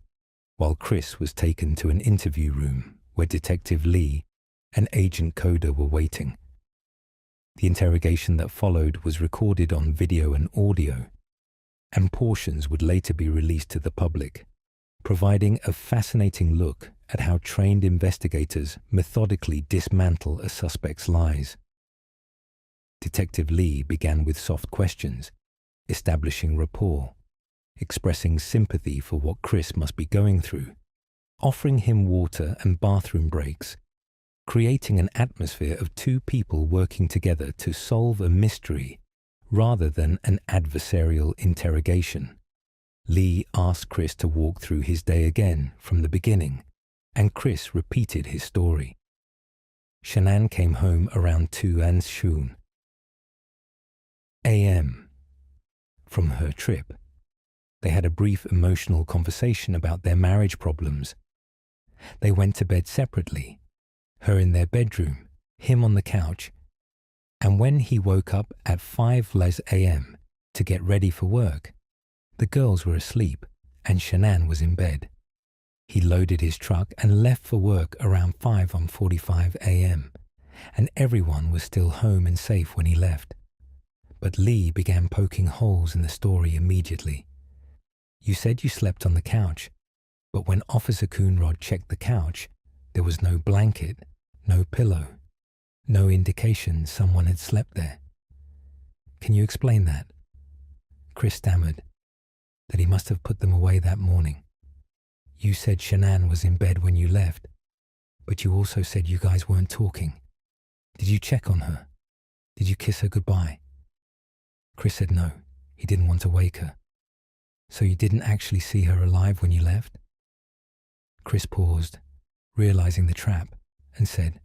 while Chris was taken to an interview room where Detective Lee and Agent Coder were waiting. The interrogation that followed was recorded on video and audio, and portions would later be released to the public, providing a fascinating look at how trained investigators methodically dismantle a suspect's lies. Detective Lee began with soft questions, establishing rapport, expressing sympathy for what Chris must be going through, offering him water and bathroom breaks, creating an atmosphere of 2 people working together to solve a mystery rather than an adversarial interrogation. Lee asked Chris to walk through his day again from the beginning, and Chris repeated his story. Shanann came home around 2:00 a.m. from her trip. They had a brief emotional conversation about their marriage problems. They went to bed separately, her in their bedroom, him on the couch, and when he woke up at 5:00 a.m. to get ready for work, the girls were asleep and Shanann was in bed. He loaded his truck and left for work around 5:45 a.m., and everyone was still home and safe when he left. But Lee began poking holes in the story immediately. You said you slept on the couch, but when Officer Coonrod checked the couch, there was no blanket, no pillow, no indication someone had slept there. Can you explain that? Chris stammered that he must have put them away that morning. You said Shanann was in bed when you left, but you also said you guys weren't talking. Did you check on her? Did you kiss her goodbye? Chris said no, he didn't want to wake her. So you didn't actually see her alive when you left? Chris paused, realizing the trap, and said,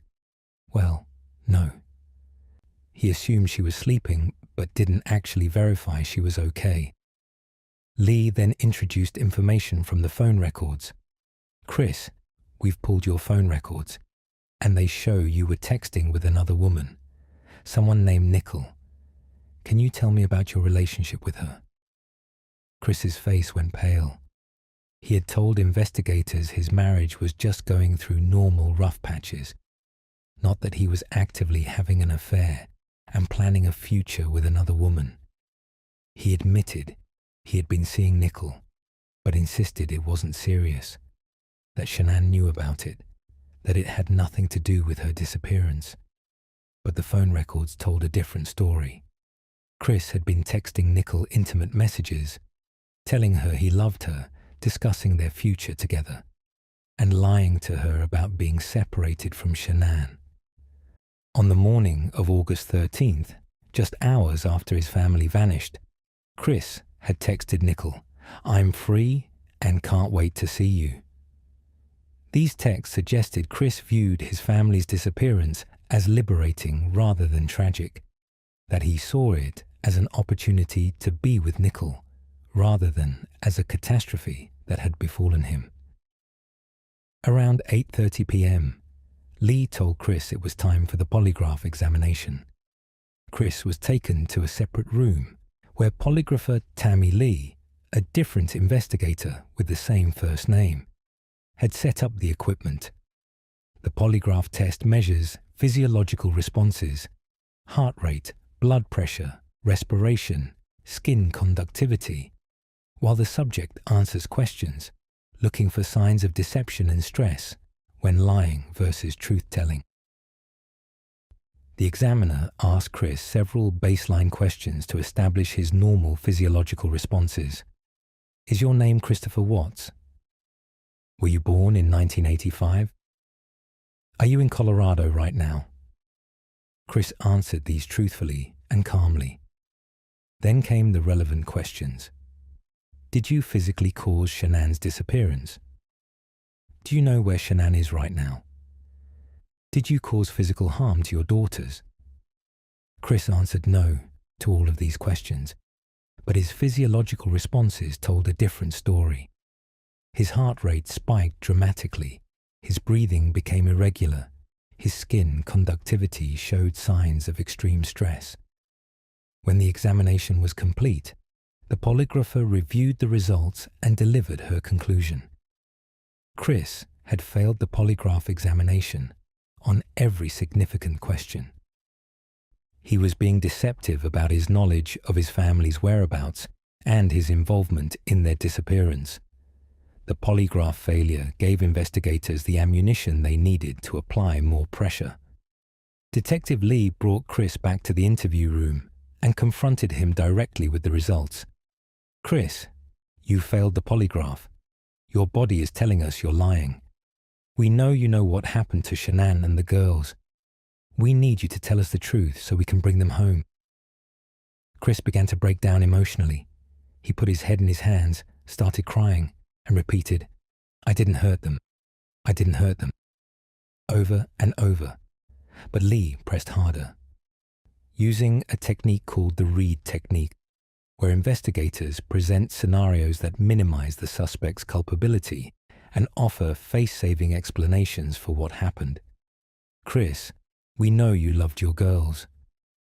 well, no. He assumed she was sleeping, but didn't actually verify she was okay. Lee then introduced information from the phone records. Chris, we've pulled your phone records, and they show you were texting with another woman, someone named Nickel. Can you tell me about your relationship with her? Chris's face went pale. He had told investigators his marriage was just going through normal rough patches, not that he was actively having an affair and planning a future with another woman. He admitted he had been seeing Nickel, but insisted it wasn't serious, that Shanann knew about it, that it had nothing to do with her disappearance. But the phone records told a different story. Chris had been texting Nickel intimate messages, telling her he loved her, discussing their future together, and lying to her about being separated from Shanann. On the morning of August 13th, just hours after his family vanished, Chris had texted Nickel, "I'm free and can't wait to see you." These texts suggested Chris viewed his family's disappearance as liberating rather than tragic, that he saw it as an opportunity to be with Nickel rather than as a catastrophe that had befallen him. Around 8:30 p.m., Lee told Chris it was time for the polygraph examination. Chris was taken to a separate room where polygrapher Tammy Lee, a different investigator with the same first name, had set up the equipment. The polygraph test measures physiological responses, heart rate, blood pressure, respiration, skin conductivity, while the subject answers questions, looking for signs of deception and stress when lying versus truth-telling. The examiner asked Chris several baseline questions to establish his normal physiological responses. Is your name Christopher Watts? Were you born in 1985? Are you in Colorado right now? Chris answered these truthfully and calmly. Then came the relevant questions. Did you physically cause Shanann's disappearance? Do you know where Shanann is right now? Did you cause physical harm to your daughters? Chris answered no to all of these questions, but his physiological responses told a different story. His heart rate spiked dramatically, his breathing became irregular, his skin conductivity showed signs of extreme stress. When the examination was complete, the polygrapher reviewed the results and delivered her conclusion. Chris had failed the polygraph examination on every significant question. He was being deceptive about his knowledge of his family's whereabouts and his involvement in their disappearance. The polygraph failure gave investigators the ammunition they needed to apply more pressure. Detective Lee brought Chris back to the interview room and confronted him directly with the results. Chris, you failed the polygraph. Your body is telling us you're lying. We know you know what happened to Shanann and the girls. We need you to tell us the truth so we can bring them home. Chris began to break down emotionally. He put his head in his hands, started crying, and repeated, "I didn't hurt them. I didn't hurt them." Over and over. But Lee pressed harder. Using a technique called the read technique, where investigators present scenarios that minimize the suspect's culpability and offer face-saving explanations for what happened. Chris, we know you loved your girls.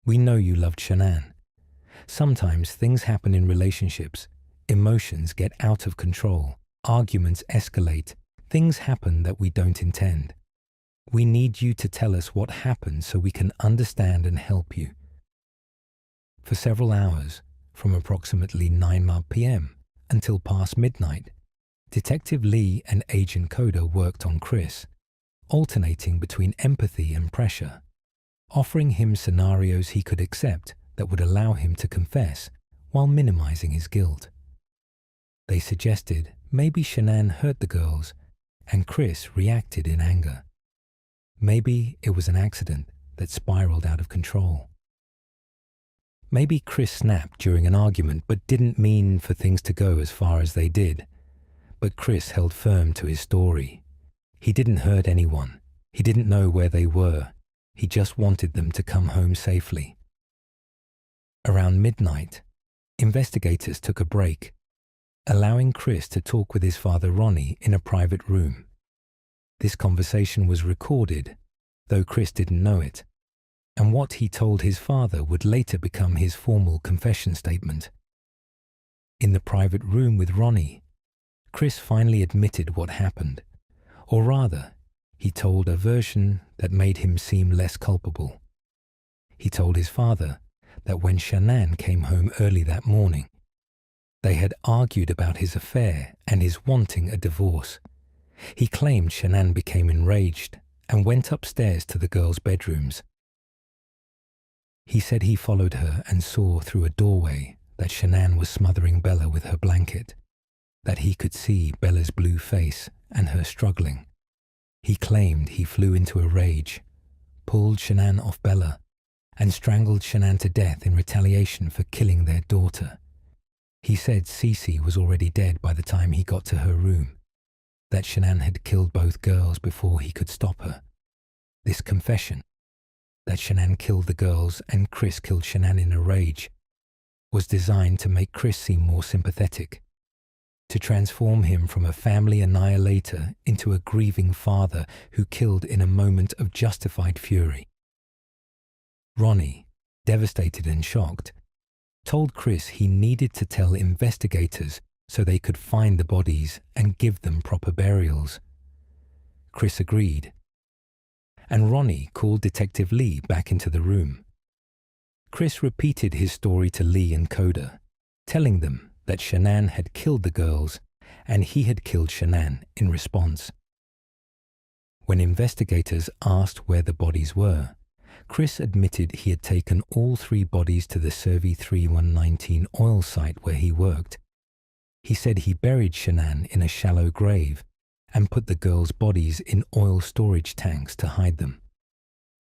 We know you loved Shanann. Sometimes things happen in relationships. Emotions get out of control. Arguments escalate. Things happen that we don't intend. We need you to tell us what happened so we can understand and help you. For several hours, from approximately 9 p.m. until past midnight, Detective Lee and Agent Coda worked on Chris, alternating between empathy and pressure, offering him scenarios he could accept that would allow him to confess while minimizing his guilt. They suggested maybe Shanann hurt the girls and Chris reacted in anger. Maybe it was an accident that spiraled out of control. Maybe Chris snapped during an argument but didn't mean for things to go as far as they did. But Chris held firm to his story. He didn't hurt anyone. He didn't know where they were. He just wanted them to come home safely. Around midnight, investigators took a break, allowing Chris to talk with his father Ronnie in a private room. This conversation was recorded, though Chris didn't know it, and what he told his father would later become his formal confession statement. In the private room with Ronnie, Chris finally admitted what happened, or rather, he told a version that made him seem less culpable. He told his father that when Shanann came home early that morning, they had argued about his affair and his wanting a divorce. He claimed Shanann became enraged and went upstairs to the girls' bedrooms. He said he followed her and saw through a doorway that Shanann was smothering Bella with her blanket, that he could see Bella's blue face and her struggling. He claimed he flew into a rage, pulled Shanann off Bella, and strangled Shanann to death in retaliation for killing their daughter. He said Cece was already dead by the time he got to her room, that Shanann had killed both girls before he could stop her. This confession, that Shanann killed the girls and Chris killed Shanann in a rage, was designed to make Chris seem more sympathetic, to transform him from a family annihilator into a grieving father who killed in a moment of justified fury. Ronnie, devastated and shocked, told Chris he needed to tell investigators so they could find the bodies and give them proper burials. Chris agreed, and Ronnie called Detective Lee back into the room. Chris repeated his story to Lee and Coda, telling them that Shanann had killed the girls and he had killed Shanann in response. When investigators asked where the bodies were, Chris admitted he had taken all 3 bodies to the Servi 3119 oil site where he worked. He said he buried Shanann in a shallow grave and put the girls' bodies in oil storage tanks to hide them.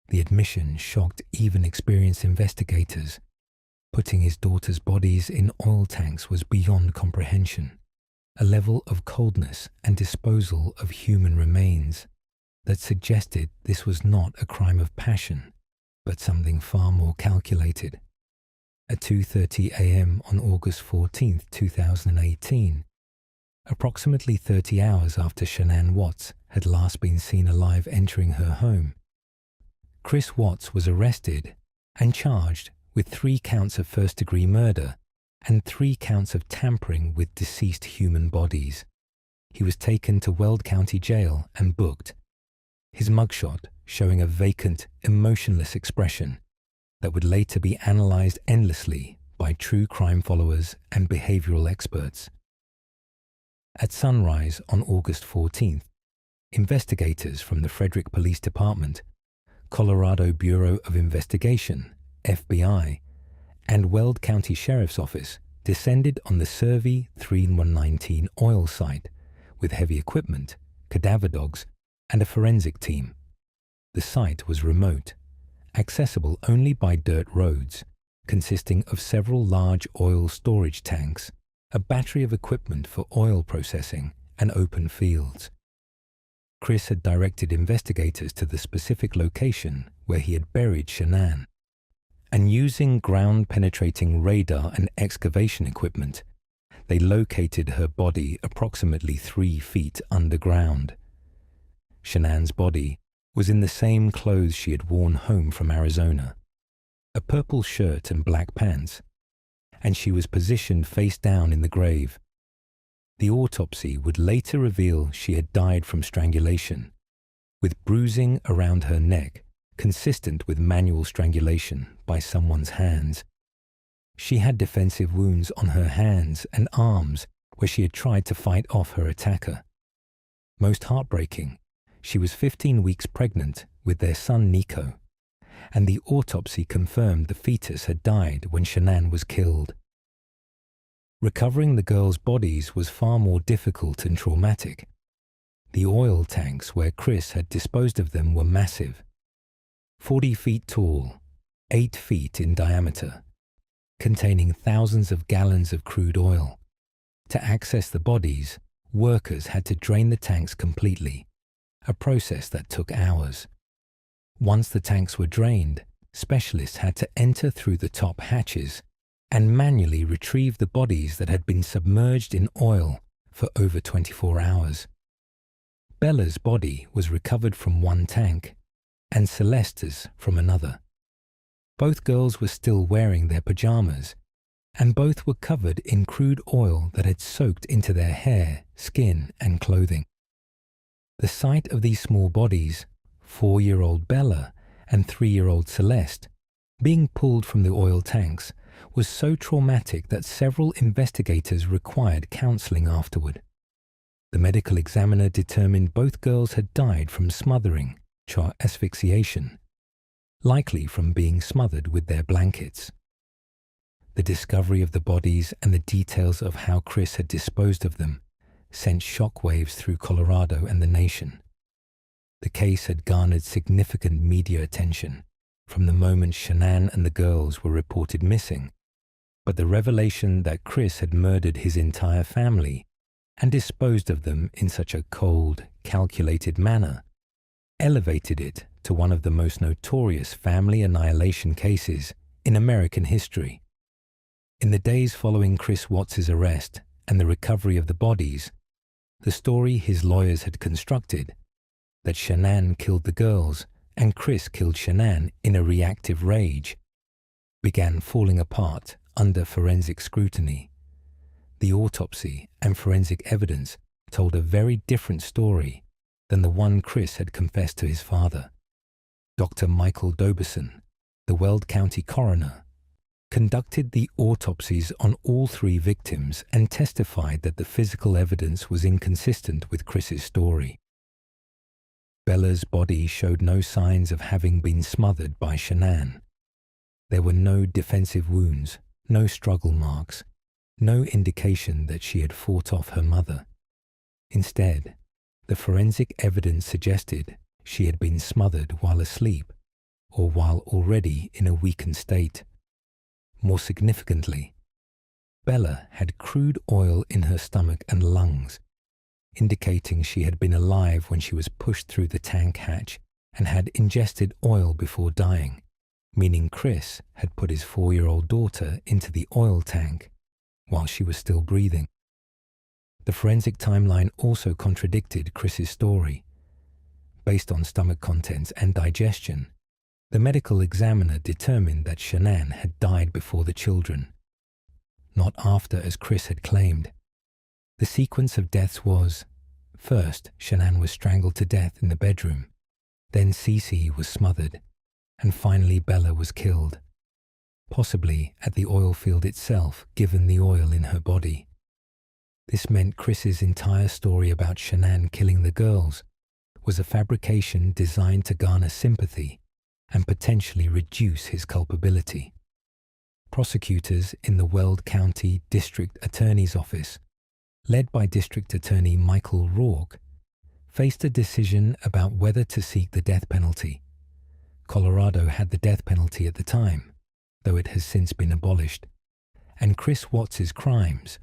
The admission shocked even experienced investigators. Putting his daughter's bodies in oil tanks was beyond comprehension, a level of coldness and disposal of human remains that suggested this was not a crime of passion, but something far more calculated. At 2:30 a.m. on August 14, 2018, approximately 30 hours after Shanann Watts had last been seen alive entering her home, Chris Watts was arrested and charged with 3 counts of first-degree murder and 3 counts of tampering with deceased human bodies. He was taken to Weld County Jail and booked, his mugshot showing a vacant, emotionless expression that would later be analyzed endlessly by true crime followers and behavioral experts. At sunrise on August 14th, investigators from the Frederick Police Department, Colorado Bureau of Investigation, FBI, and Weld County Sheriff's Office descended on the Servi 3119 oil site with heavy equipment, cadaver dogs, and a forensic team. The site was remote, accessible only by dirt roads, consisting of several large oil storage tanks, a battery of equipment for oil processing, and open fields. Chris had directed investigators to the specific location where he had buried Shanann, and using ground-penetrating radar and excavation equipment, they located her body approximately 3 feet underground. Shanann's body was in the same clothes she had worn home from Arizona, a purple shirt and black pants, and she was positioned face down in the grave. The autopsy would later reveal she had died from strangulation, with bruising around her neck, consistent with manual strangulation by someone's hands. She had defensive wounds on her hands and arms where she had tried to fight off her attacker. Most heartbreaking, she was 15 weeks pregnant with their son Nico, and the autopsy confirmed the fetus had died when Shanann was killed. Recovering the girls' bodies was far more difficult and traumatic. The oil tanks where Chris had disposed of them were massive, 40 feet tall, 8 feet in diameter, containing thousands of gallons of crude oil. To access the bodies, workers had to drain the tanks completely, a process that took hours. Once the tanks were drained, specialists had to enter through the top hatches and manually retrieve the bodies that had been submerged in oil for over 24 hours. Bella's body was recovered from one tank, and Celeste's from another. Both girls were still wearing their pajamas, and both were covered in crude oil that had soaked into their hair, skin, and clothing. The sight of these small bodies, 4-year-old Bella and 3-year-old Celeste, being pulled from the oil tanks was so traumatic that several investigators required counseling afterward. The medical examiner determined both girls had died from smothering, asphyxiation, likely from being smothered with their blankets. The discovery of the bodies and the details of how Chris had disposed of them sent shockwaves through Colorado and the nation. The case had garnered significant media attention from the moment Shanann and the girls were reported missing, but the revelation that Chris had murdered his entire family and disposed of them in such a cold, calculated manner elevated it to one of the most notorious family annihilation cases in American history. In the days following Chris Watts' arrest and the recovery of the bodies, the story his lawyers had constructed, that Shanann killed the girls and Chris killed Shanann in a reactive rage, began falling apart under forensic scrutiny. The autopsy and forensic evidence told a very different story than the one Chris had confessed to his father. Dr. Michael Doberson, the Weld County coroner, conducted the autopsies on all 3 victims and testified that the physical evidence was inconsistent with Chris's story. Bella's body showed no signs of having been smothered by Shanann. There were no defensive wounds, no struggle marks, no indication that she had fought off her mother. Instead, the forensic evidence suggested she had been smothered while asleep or while already in a weakened state. More significantly, Bella had crude oil in her stomach and lungs, indicating she had been alive when she was pushed through the tank hatch and had ingested oil before dying, meaning Chris had put his 4-year-old daughter into the oil tank while she was still breathing. The forensic timeline also contradicted Chris's story. Based on stomach contents and digestion, the medical examiner determined that Shanann had died before the children, not after as Chris had claimed. The sequence of deaths was, first, Shanann was strangled to death in the bedroom, then Cece was smothered, and finally Bella was killed, possibly at the oil field itself given the oil in her body. This meant Chris's entire story about Shanann killing the girls was a fabrication designed to garner sympathy and potentially reduce his culpability. Prosecutors in the Weld County District Attorney's Office, led by District Attorney Michael Rourke, faced a decision about whether to seek the death penalty. Colorado had the death penalty at the time, though it has since been abolished, and Chris Watts' crimes,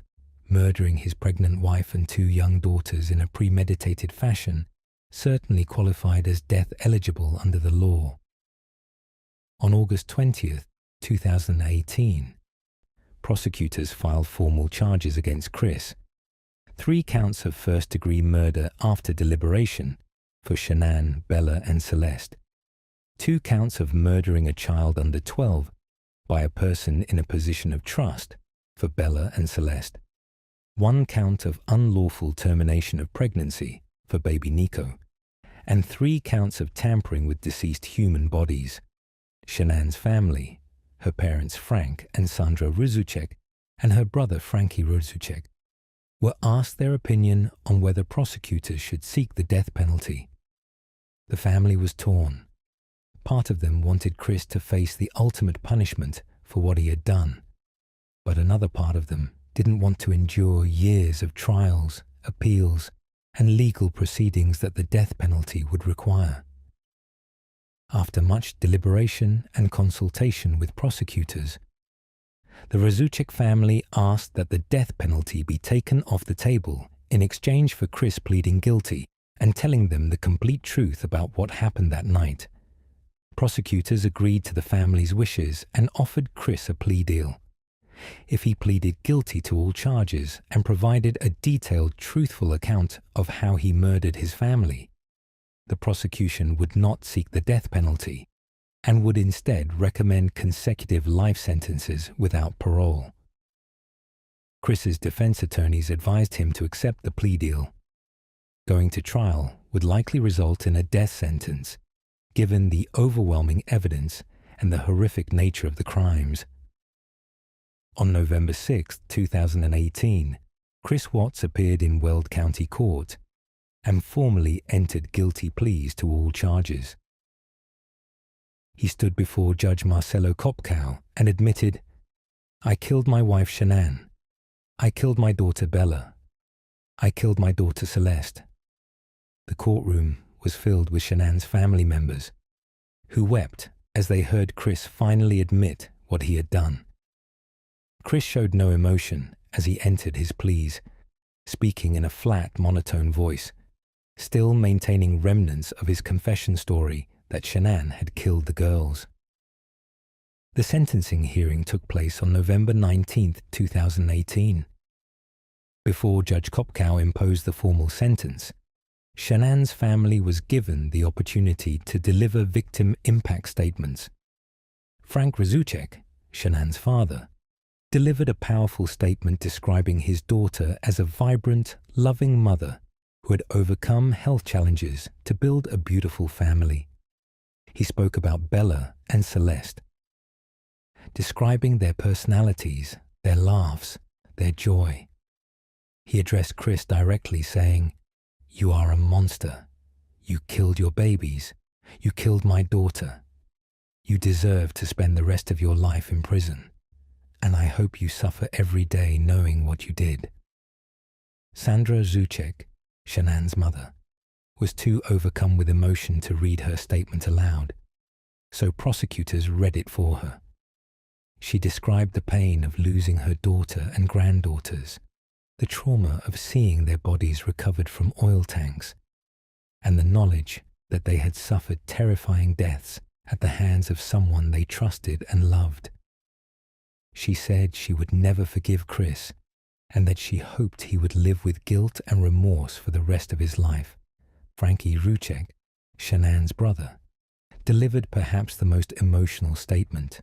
murdering his pregnant wife and 2 young daughters in a premeditated fashion, certainly qualified as death eligible under the law. On August 20th, 2018, prosecutors filed formal charges against Chris. 3 counts of first-degree murder after deliberation for Shanann, Bella, and Celeste. 2 counts of murdering a child under 12 by a person in a position of trust for Bella and Celeste. 1 count of unlawful termination of pregnancy for baby Nico, and 3 counts of tampering with deceased human bodies. Shanann's family, her parents Frank and Sandra Rzucek, and her brother Frankie Rzucek, were asked their opinion on whether prosecutors should seek the death penalty. The family was torn. Part of them wanted Chris to face the ultimate punishment for what he had done, but another part of them didn't want to endure years of trials, appeals, and legal proceedings that the death penalty would require. After much deliberation and consultation with prosecutors, the Rzucek family asked that the death penalty be taken off the table in exchange for Chris pleading guilty and telling them the complete truth about what happened that night. Prosecutors agreed to the family's wishes and offered Chris a plea deal. If he pleaded guilty to all charges and provided a detailed, truthful account of how he murdered his family, the prosecution would not seek the death penalty and would instead recommend consecutive life sentences without parole. Chris's defense attorneys advised him to accept the plea deal. Going to trial would likely result in a death sentence, given the overwhelming evidence and the horrific nature of the crimes. On November 6, 2018, Chris Watts appeared in Weld County Court and formally entered guilty pleas to all charges. He stood before Judge Marcelo Kopkow and admitted, "I killed my wife Shanann. I killed my daughter Bella. I killed my daughter Celeste." The courtroom was filled with Shanann's family members, who wept as they heard Chris finally admit what he had done. Chris showed no emotion as he entered his pleas, speaking in a flat, monotone voice, still maintaining remnants of his confession story that Shanann had killed the girls. The sentencing hearing took place on November 19, 2018. Before Judge Kopkow imposed the formal sentence, Shanann's family was given the opportunity to deliver victim impact statements. Frank Rzucek, Shanann's father, delivered a powerful statement describing his daughter as a vibrant, loving mother who had overcome health challenges to build a beautiful family. He spoke about Bella and Celeste, describing their personalities, their laughs, their joy. He addressed Chris directly, saying, "You are a monster. You killed your babies. You killed my daughter. You deserve to spend the rest of your life in prison, and I hope you suffer every day knowing what you did." Sandra Rzucek, Shanann's mother, was too overcome with emotion to read her statement aloud, so prosecutors read it for her. She described the pain of losing her daughter and granddaughters, the trauma of seeing their bodies recovered from oil tanks, and the knowledge that they had suffered terrifying deaths at the hands of someone they trusted and loved. She said she would never forgive Chris and that she hoped he would live with guilt and remorse for the rest of his life. Frankie Rzucek, Shanann's brother, delivered perhaps the most emotional statement,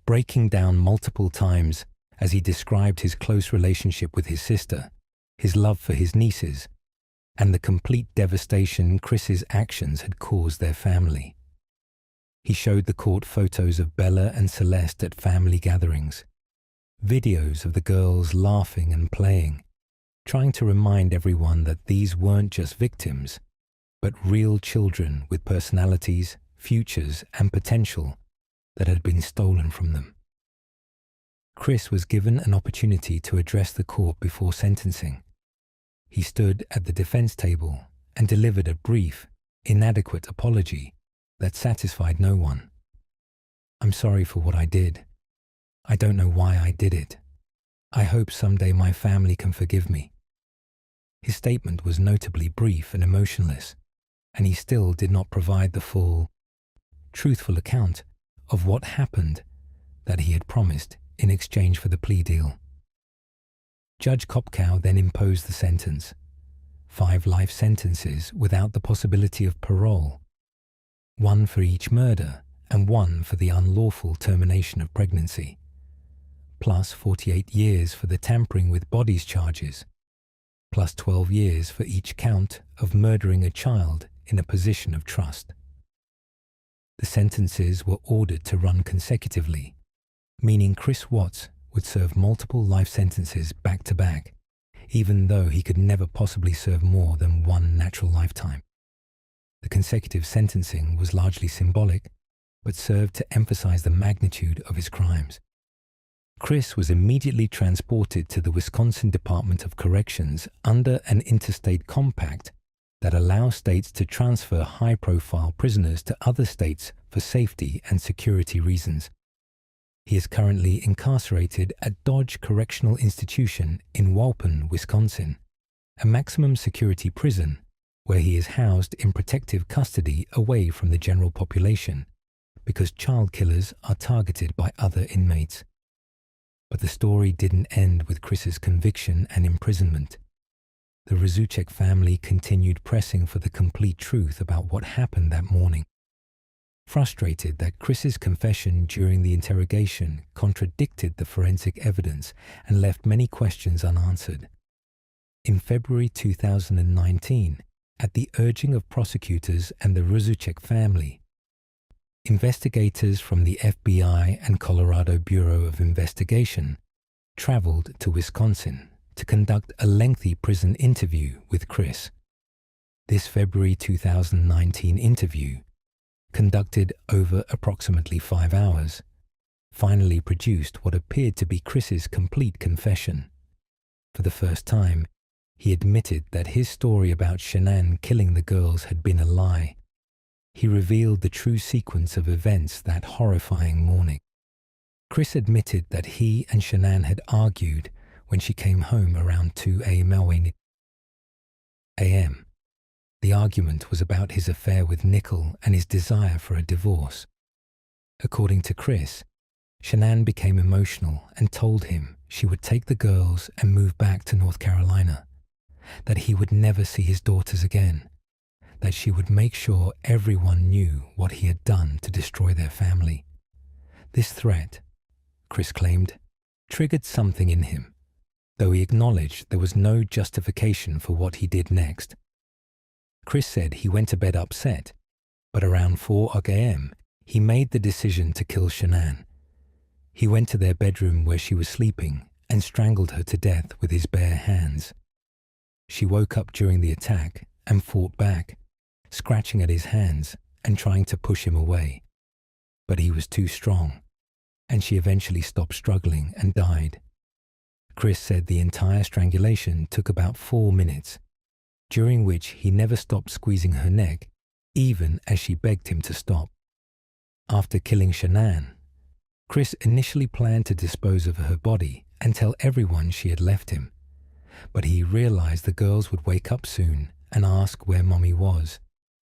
breaking down multiple times as he described his close relationship with his sister, his love for his nieces, and the complete devastation Chris's actions had caused their family. He showed the court photos of Bella and Celeste at family gatherings, videos of the girls laughing and playing, trying to remind everyone that these weren't just victims, but real children with personalities, futures, and potential that had been stolen from them. Chris was given an opportunity to address the court before sentencing. He stood at the defense table and delivered a brief, inadequate apology that satisfied no one. "I'm sorry for what I did. I don't know why I did it. I hope someday my family can forgive me." His statement was notably brief and emotionless, and he still did not provide the full, truthful account of what happened that he had promised in exchange for the plea deal. Judge Kopkow then imposed the sentence, 5 life sentences without the possibility of parole, 1 for each murder and 1 for the unlawful termination of pregnancy, plus 48 years for the tampering with bodies charges, plus 12 years for each count of murdering a child in a position of trust. The sentences were ordered to run consecutively, meaning Chris Watts would serve multiple life sentences back to back, even though he could never possibly serve more than one natural lifetime. The consecutive sentencing was largely symbolic, but served to emphasize the magnitude of his crimes. Chris was immediately transported to the Wisconsin Department of Corrections under an interstate compact that allows states to transfer high-profile prisoners to other states for safety and security reasons. He is currently incarcerated at Dodge Correctional Institution in Walpen, Wisconsin, a maximum security prison where he is housed in protective custody away from the general population because child killers are targeted by other inmates. But the story didn't end with Chris's conviction and imprisonment. The Rzucek family continued pressing for the complete truth about what happened that morning. Frustrated that Chris's confession during the interrogation contradicted the forensic evidence and left many questions unanswered. In February 2019, at the urging of prosecutors and the Rzucek family, investigators from the FBI and Colorado Bureau of Investigation traveled to Wisconsin to conduct a lengthy prison interview with Chris. This February 2019 interview, conducted over approximately 5 hours, finally produced what appeared to be Chris's complete confession. For the first time, he admitted that his story about Shanann killing the girls had been a lie. He revealed the true sequence of events that horrifying morning. Chris admitted that he and Shanann had argued when she came home around 2 a.m. The argument was about his affair with Nickel and his desire for a divorce. According to Chris, Shanann became emotional and told him she would take the girls and move back to North Carolina, that he would never see his daughters again, that she would make sure everyone knew what he had done to destroy their family. This threat, Chris claimed, triggered something in him, though he acknowledged there was no justification for what he did next. Chris said he went to bed upset, but around 4 a.m. he made the decision to kill Shanann. He went to their bedroom where she was sleeping and strangled her to death with his bare hands. She woke up during the attack and fought back, scratching at his hands and trying to push him away. But he was too strong, and she eventually stopped struggling and died. Chris said the entire strangulation took about 4 minutes, during which he never stopped squeezing her neck, even as she begged him to stop. After killing Shanann, Chris initially planned to dispose of her body and tell everyone she had left him, but he realized the girls would wake up soon and ask where Mommy was,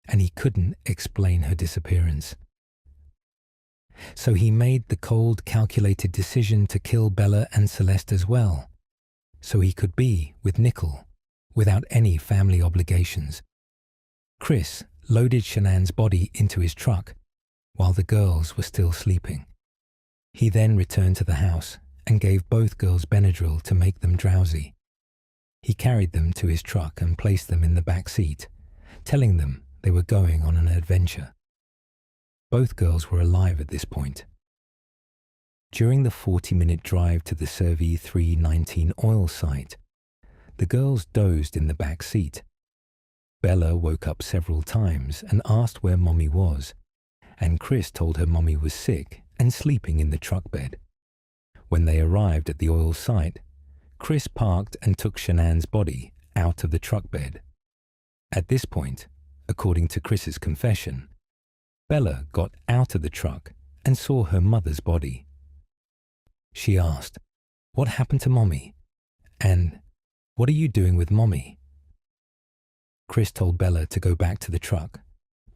and he couldn't explain her disappearance. So he made the cold, calculated decision to kill Bella and Celeste as well, so he could be with Nickel without any family obligations. Chris loaded Shanann's body into his truck while the girls were still sleeping. He then returned to the house and gave both girls Benadryl to make them drowsy. He carried them to his truck and placed them in the back seat, telling them they were going on an adventure. Both girls were alive at this point. During the 40-minute drive to the Survey 319 oil site, the girls dozed in the back seat. Bella woke up several times and asked where Mommy was, and Chris told her Mommy was sick and sleeping in the truck bed. When they arrived at the oil site, Chris parked and took Shanann's body out of the truck bed. At this point, according to Chris's confession, Bella got out of the truck and saw her mother's body. She asked, "What happened to Mommy?" and "What are you doing with Mommy?" Chris told Bella to go back to the truck,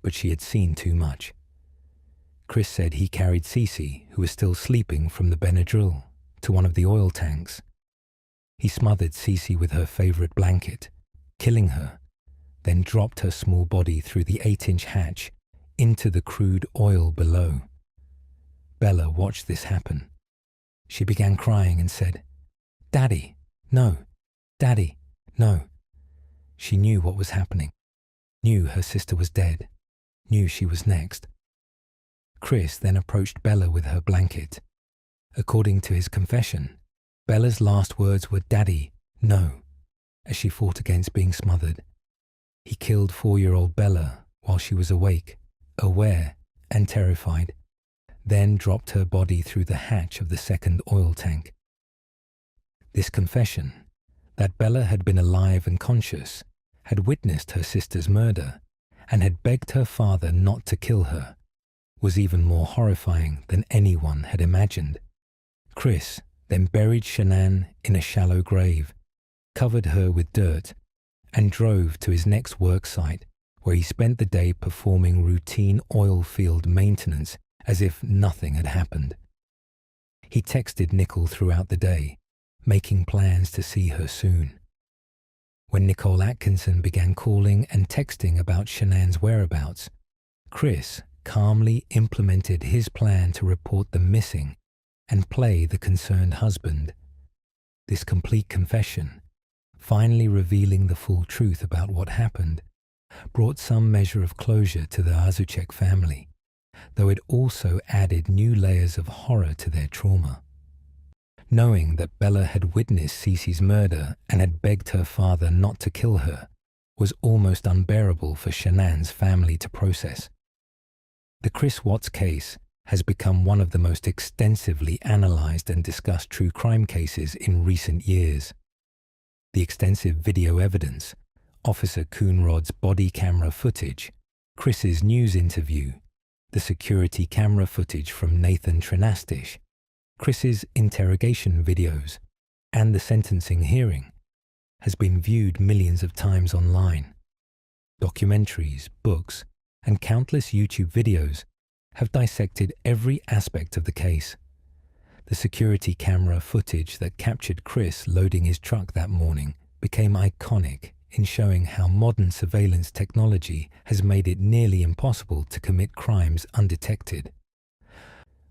but she had seen too much. Chris said he carried Cece, who was still sleeping from the Benadryl, to one of the oil tanks. He smothered Cece with her favorite blanket, killing her, then dropped her small body through the 8-inch hatch into the crude oil below. Bella watched this happen. She began crying and said, "Daddy, no. Daddy, no." She knew what was happening. knew her sister was dead, knew she was next. Chris then approached Bella with her blanket. According to his confession, Bella's last words were "Daddy, no," as she fought against being smothered. He killed 4-year-old Bella while she was awake, aware and terrified, then dropped her body through the hatch of the second oil tank. This confession, that Bella had been alive and conscious, had witnessed her sister's murder, and had begged her father not to kill her, was even more horrifying than anyone had imagined. Chris then buried Shanann in a shallow grave, covered her with dirt, and drove to his next work site, where he spent the day performing routine oil field maintenance as if nothing had happened. He texted Nicole throughout the day, making plans to see her soon. When Nicole Atkinson began calling and texting about Shanann's whereabouts, Chris calmly implemented his plan to report them missing and play the concerned husband. This complete confession, finally revealing the full truth about what happened, brought some measure of closure to the Azucek family, though it also added new layers of horror to their trauma. Knowing that Bella had witnessed Cece's murder and had begged her father not to kill her was almost unbearable for Shanann's family to process. The Chris Watts case has become one of the most extensively analyzed and discussed true crime cases in recent years. The extensive video evidence, Officer Coonrod's body camera footage, Chris's news interview, the security camera footage from Nathan Trenastish, Chris's interrogation videos, and the sentencing hearing, has been viewed millions of times online. Documentaries, books, and countless YouTube videos have dissected every aspect of the case. The security camera footage that captured Chris loading his truck that morning became iconic in showing how modern surveillance technology has made it nearly impossible to commit crimes undetected.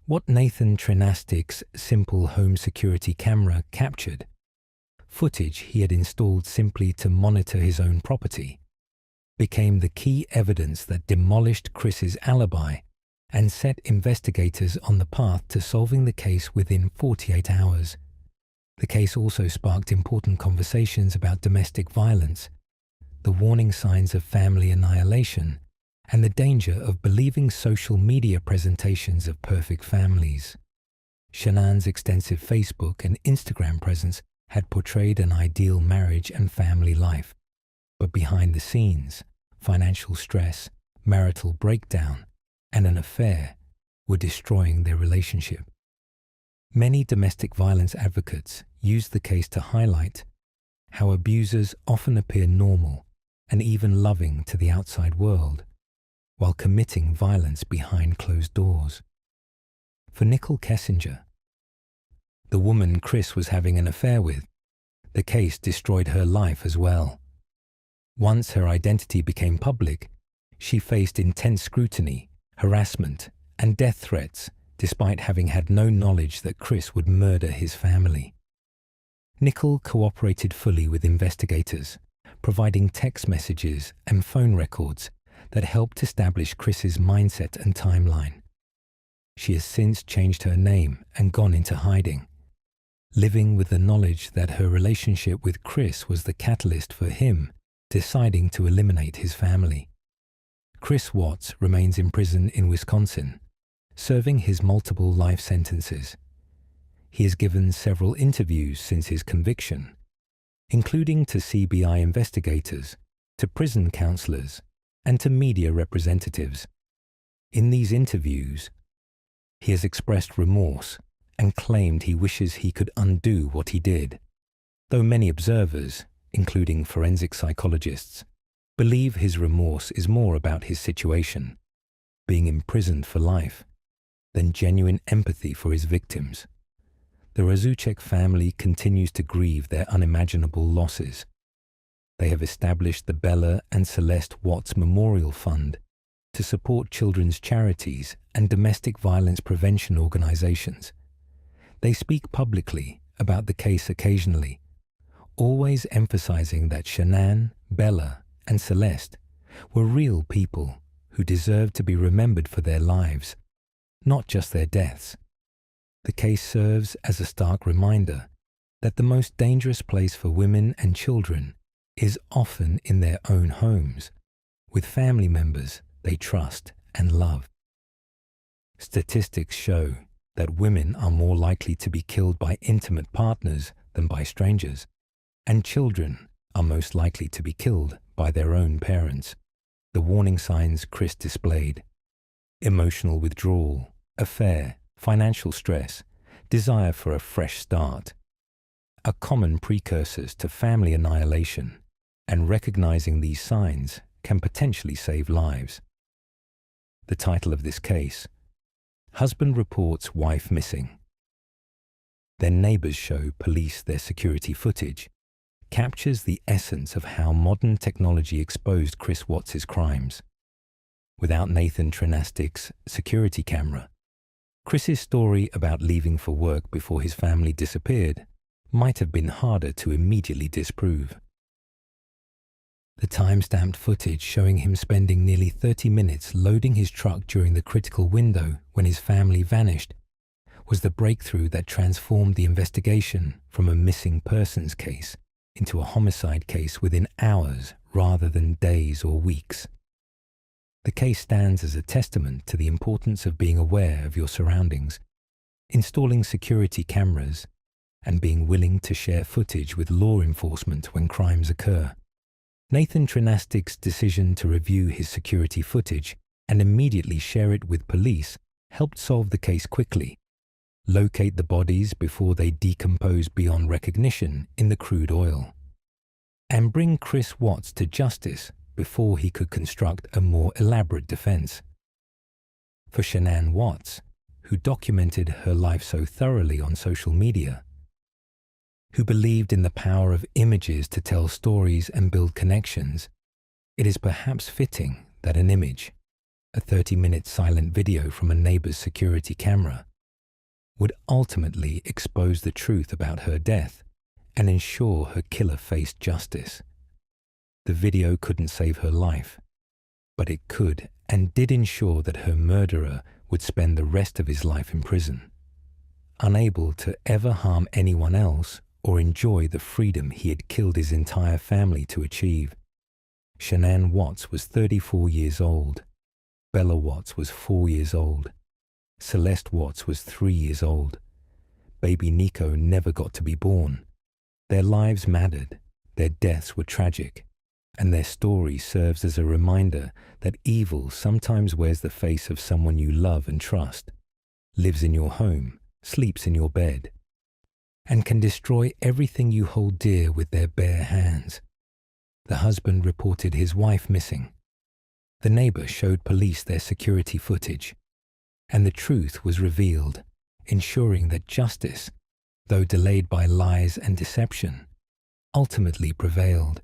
What Nathan Trenastich's simple home security camera captured, footage he had installed simply to monitor his own property, became the key evidence that demolished Chris's alibi and set investigators on the path to solving the case within 48 hours. The case also sparked important conversations about domestic violence, the warning signs of family annihilation, and the danger of believing social media presentations of perfect families. Shanann's extensive Facebook and Instagram presence had portrayed an ideal marriage and family life, but behind the scenes, financial stress, marital breakdown, and an affair were destroying their relationship. Many domestic violence advocates use the case to highlight how abusers often appear normal and even loving to the outside world, while committing violence behind closed doors. For Nicole Kessinger, the woman Chris was having an affair with, the case destroyed her life as well. Once her identity became public, she faced intense scrutiny, harassment, and death threats, despite having had no knowledge that Chris would murder his family. Nicole cooperated fully with investigators, providing text messages and phone records that helped establish Chris's mindset and timeline. She has since changed her name and gone into hiding, living with the knowledge that her relationship with Chris was the catalyst for him deciding to eliminate his family. Chris Watts remains in prison in Wisconsin, serving his multiple life sentences. He has given several interviews since his conviction, including to CBI investigators, to prison counselors, and to media representatives. In these interviews, he has expressed remorse and claimed he wishes he could undo what he did, though many observers, including forensic psychologists, believe his remorse is more about his situation, being imprisoned for life, than genuine empathy for his victims. The Razucek family continues to grieve their unimaginable losses. They have established the Bella and Celeste Watts Memorial Fund to support children's charities and domestic violence prevention organizations. They speak publicly about the case occasionally, always emphasizing that Shanann, Bella, and Celeste were real people who deserved to be remembered for their lives, not just their deaths. The case serves as a stark reminder that the most dangerous place for women and children is often in their own homes, with family members they trust and love. Statistics show that women are more likely to be killed by intimate partners than by strangers, and children are most likely to be killed by their own parents. The warning signs Chris displayed: emotional withdrawal, affair, financial stress, desire for a fresh start, are common precursors to family annihilation, and recognizing these signs can potentially save lives. The title of this case: Husband reports wife missing. Then neighbors show police their security footage, captures the essence of how modern technology exposed Chris Watts' crimes. Without Nathan Trenastic's security camera, Chris's story about leaving for work before his family disappeared might have been harder to immediately disprove. The time-stamped footage showing him spending nearly 30 minutes loading his truck during the critical window when his family vanished was the breakthrough that transformed the investigation from a missing persons case into a homicide case within hours rather than days or weeks. The case stands as a testament to the importance of being aware of your surroundings, installing security cameras, and being willing to share footage with law enforcement when crimes occur. Nathan Trenastic's decision to review his security footage and immediately share it with police helped solve the case quickly, locate the bodies before they decompose beyond recognition in the crude oil, and bring Chris Watts to justice before he could construct a more elaborate defense. For Shanann Watts, who documented her life so thoroughly on social media, who believed in the power of images to tell stories and build connections, it is perhaps fitting that an image, a 30-minute silent video from a neighbor's security camera, would ultimately expose the truth about her death and ensure her killer faced justice. The video couldn't save her life, but it could and did ensure that her murderer would spend the rest of his life in prison, unable to ever harm anyone else or enjoy the freedom he had killed his entire family to achieve. Shanann Watts was 34 years old. Bella Watts was 4 years old. Celeste Watts was 3 years old. Baby Nico never got to be born. Their lives mattered, their deaths were tragic, and their story serves as a reminder that evil sometimes wears the face of someone you love and trust, lives in your home, sleeps in your bed, and can destroy everything you hold dear with their bare hands. The husband reported his wife missing. The neighbor showed police their security footage, and the truth was revealed, ensuring that justice, though delayed by lies and deception, ultimately prevailed.